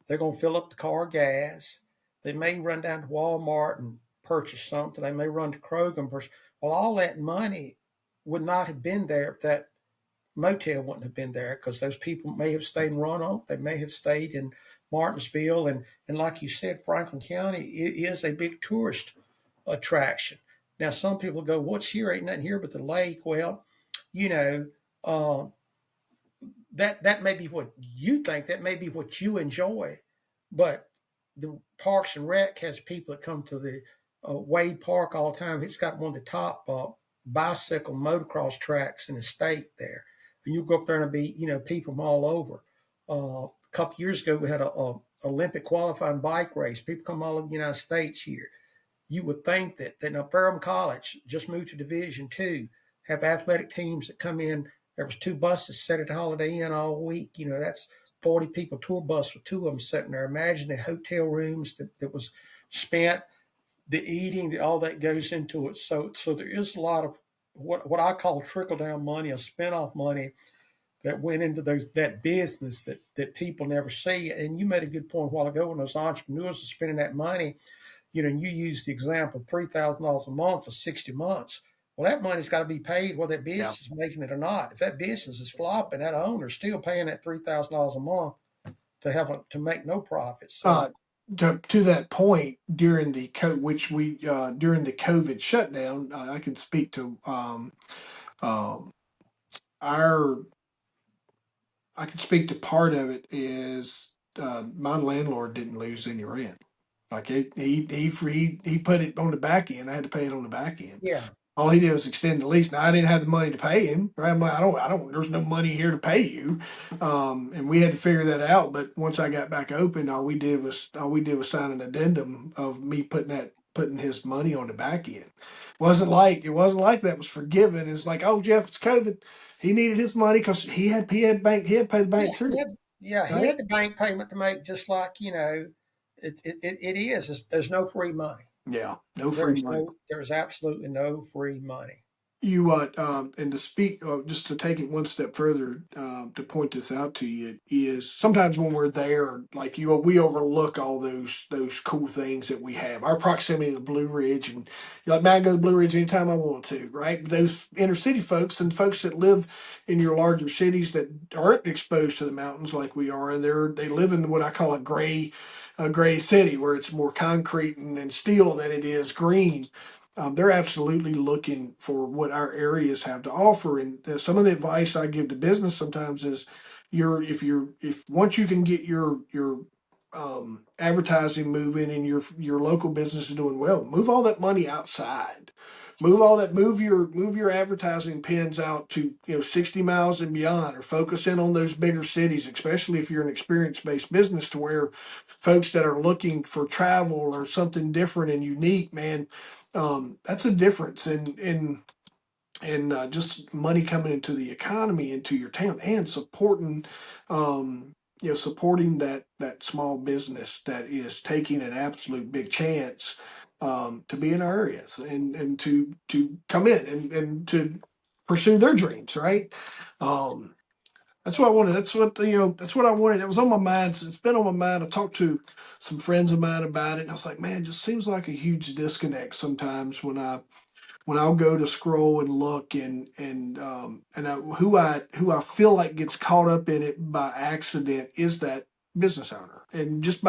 They're going to fill up the car gas. They may run down to Walmart and purchase something. They may run to Kroger and purchase. Well, all that money would not have been there if that motel wouldn't have been there, because those people may have stayed in Roanoke. They may have stayed in Martinsville. And like you said, Franklin County is a big tourist attraction. Now, some people go, what's here? Ain't nothing here but the lake. Well, you know, uh, that may be what you think, that may be what you enjoy, but the Parks and Rec has people that come to the Wade Park all the time. It's got one of the top bicycle motocross tracks in the state there, and you go up there and be people from all over. A couple years ago, we had a Olympic qualifying bike race. People come all over the United States here. You would think that now Ferrum College just moved to Division II, have athletic teams that come in. There was 2 buses set at the Holiday Inn all week. That's 40 people tour bus with 2 of them sitting there. Imagine the hotel rooms that was spent, the eating, all that goes into it. So there is a lot of what I call trickle down money, or spin off money that went into that business that people never see. And you made a good point a while ago when those entrepreneurs are spending that money. And you used the example of $3,000 a month for 60 months. Well, that money's got to be paid whether that Yeah. business is making it or not. If that business is flopping, that owner's still paying that $3,000 a month to make no profit. So To that point, during the during the COVID shutdown, I can speak to um, our I can speak to part of it is my landlord didn't lose any rent. Like he put it on the back end. I had to pay it on the back end. yeah, All he did was extend the lease. Now I didn't have the money to pay him. Right? I'm like, I don't. There's no money here to pay you, and we had to figure that out. But once I got back open, all we did was sign an addendum of me putting his money on the back end. It wasn't like that was forgiven. It's like, oh, Jeff, it's COVID. He needed his money because he had paid the yeah, bank too, he right? had the bank payment to make, just like it is. There's no free money. Yeah, no free money. There's absolutely no free money. And to speak, just to take it one step further, to point this out to you, is sometimes when we're there, like we overlook all those cool things that we have. Our proximity to the Blue Ridge, and you're like, man, I go to the Blue Ridge anytime I want to, right? But those inner city folks and folks that live in your larger cities that aren't exposed to the mountains like we are, and they live in what I call a gray city, where it's more concrete and steel than it is green. They're absolutely looking for what our areas have to offer. And some of the advice I give to business sometimes is, if once you can get your advertising moving and your local business is doing well, move all that money outside. Move your advertising pins out to 60 miles and beyond, or focus in on those bigger cities, especially if you're an experience-based business, to where folks that are looking for travel or something different and unique, man, that's a difference in just money coming into the economy, into your town, and supporting that small business that is taking an absolute big chance to be in our areas, and to come in and to pursue their dreams, right? Um, that's what I wanted. That's what I wanted. It was on my mind. It's been on my mind. I talked to some friends of mine about it, and I was like, man, it just seems like a huge disconnect sometimes when I'll go to scroll and look, who I feel like gets caught up in it by accident is that business owner, and just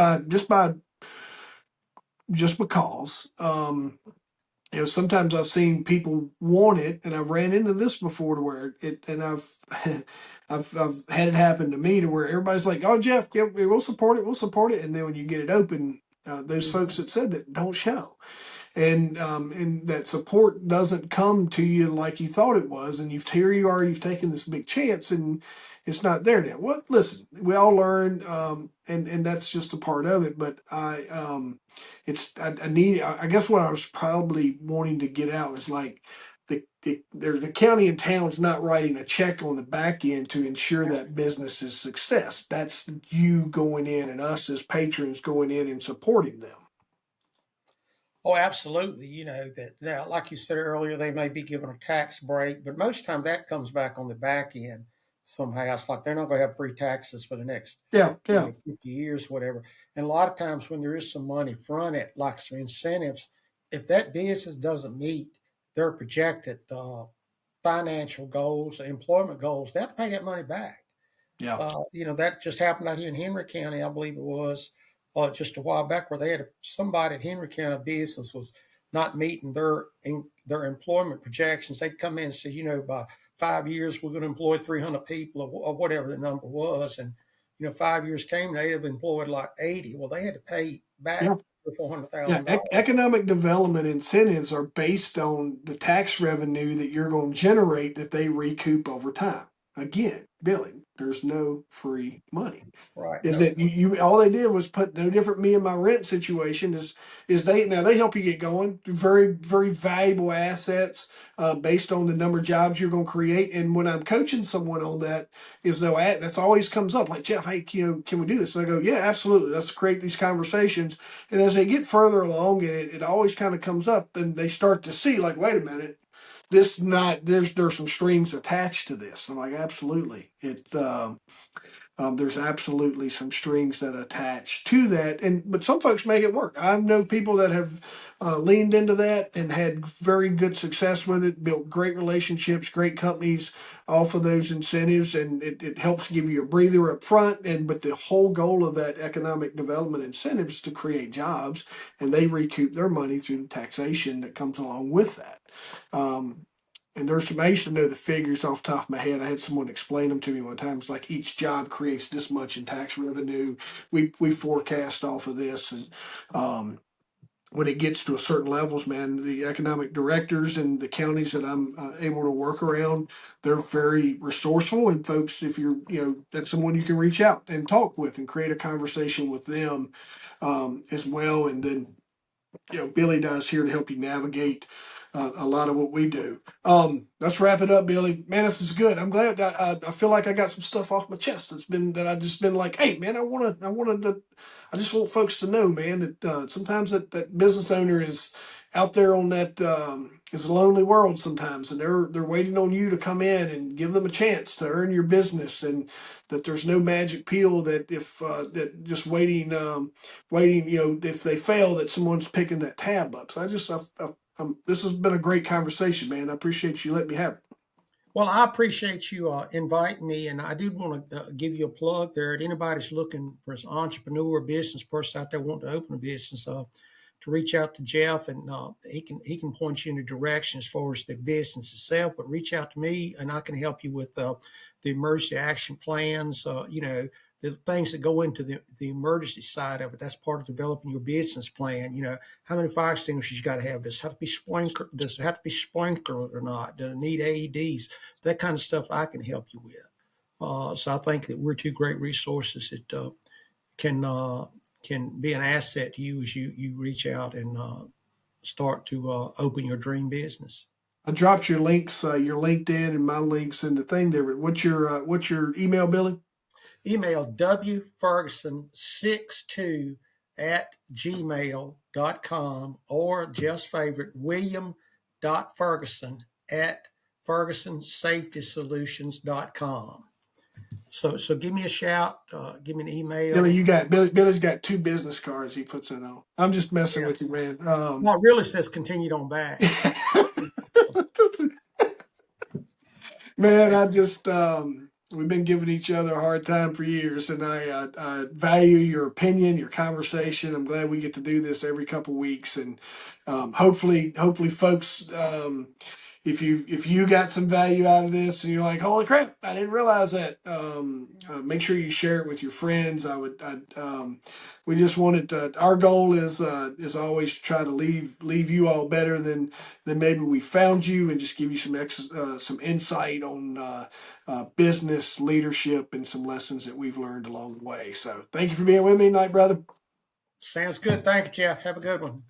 because. Sometimes I've seen people want it, and I've ran into this before, to where and I've had it happen to me, to where everybody's like, "Oh, Jeff, yeah, we'll support it," and then when you get it open, those folks Mhm. that said that don't show, and that support doesn't come to you like you thought it was, and you've taken this big chance, and it's not there now. Well, listen, we all learn, and that's just a part of it. But I guess what I was probably wanting to get out is, like, the county and town's not writing a check on the back end to ensure that business's success. That's you going in and us as patrons going in and supporting them. Oh, absolutely. You know that now, like you said earlier, they may be given a tax break, but most of the time that comes back on the back end somehow. It's like they're not going to have free taxes for the next Yeah, yeah, 50 years, whatever. And a lot of times when there is some money fronted, like some incentives, if that business doesn't meet their projected financial goals, employment goals, they have to pay that money back. yeah. That just happened out here in Henry County, I believe it was, just a while back, where they had somebody at Henry County business was not meeting their employment projections. They'd come in and say, by 5 years we're going to employ 300 people or whatever the number was, and 5 years came, they have employed like 80. Well, they had to pay back Yeah, $400,000. economic development incentives are based on the tax revenue that you're going to generate that they recoup over time. Again, Billy, there's no free money. Right. Is No. that you all they did was put no different me and my rent situation is they help you get going. Very, very valuable assets based on the number of jobs you're going to create. And when I'm coaching someone on that, is though that's always comes up like, Jeff, hey, can we do this? And I go, yeah, absolutely. Let's create these conversations. And as they get further along in it, it always kind of comes up and they start to see like, wait a minute, there's some strings attached to this. I'm like, absolutely. There's absolutely some strings that attach to that, but some folks make it work. I know people that have leaned into that and had very good success with it, built great relationships, great companies off of those incentives, and it helps give you a breather up front. But the whole goal of that economic development incentive is to create jobs, and they recoup their money through the taxation that comes along with that. Um, and there's some, I used to know the figures off the top of my head. I had someone explain them to me one time. It's like each job creates this much in tax revenue. We forecast off of this. And when it gets to a certain levels, man, the economic directors and the counties that I'm able to work around, they're very resourceful. And folks, if that's someone you can reach out and talk with and create a conversation with them as well. And then Billy does here to help you navigate a lot of what we do. Let's wrap it up, Billy. Man, this is good. I'm glad that I feel like I got some stuff off my chest. That I just been like, hey, man, I just want folks to know, man, that sometimes that business owner is out there on that is a lonely world sometimes, and they're waiting on you to come in and give them a chance to earn your business, and that there's no magic pill that if that just waiting, if they fail, that someone's picking that tab up. So this has been a great conversation, man. I appreciate you letting me have it. Well, I appreciate you inviting me, and I did want to give you a plug there. If anybody's looking for an entrepreneur, business person out there wanting to open a business, to reach out to Jeff, and he can point you in a direction as far as the business itself. But reach out to me, and I can help you with the emergency action plans. The things that go into the emergency side of it. That's part of developing your business plan. How many fire extinguishers you got to have? Does it have to be sprinkler? Does it have to be sprinkled or not? Does it need AEDs? That kind of stuff I can help you with. So I think that we're two great resources that can be an asset to you as you reach out and start to open your dream business. I dropped your links, your LinkedIn and my links in the thing there. What's your email, Billy? Email wferguson62 at gmail.com, or Jeff's favorite, william.ferguson at fergusonsafetysolutions.com. So give me a shout, give me an email. Billy's got 2 business cards he puts it on. I'm just messing with you, man. No, it really says continued on back. Man, we've been giving each other a hard time for years, and I value your opinion, your conversation. I'm glad we get to do this every couple weeks, and hopefully, folks, if you got some value out of this, and you're like, holy crap, I didn't realize that. Make sure you share it with your friends. We just wanted to. Our goal is always to try to leave you all better than maybe we found you, and just give you some insight on business leadership and some lessons that we've learned along the way. So thank you for being with me tonight, brother. Sounds good. Thank you, Jeff. Have a good one.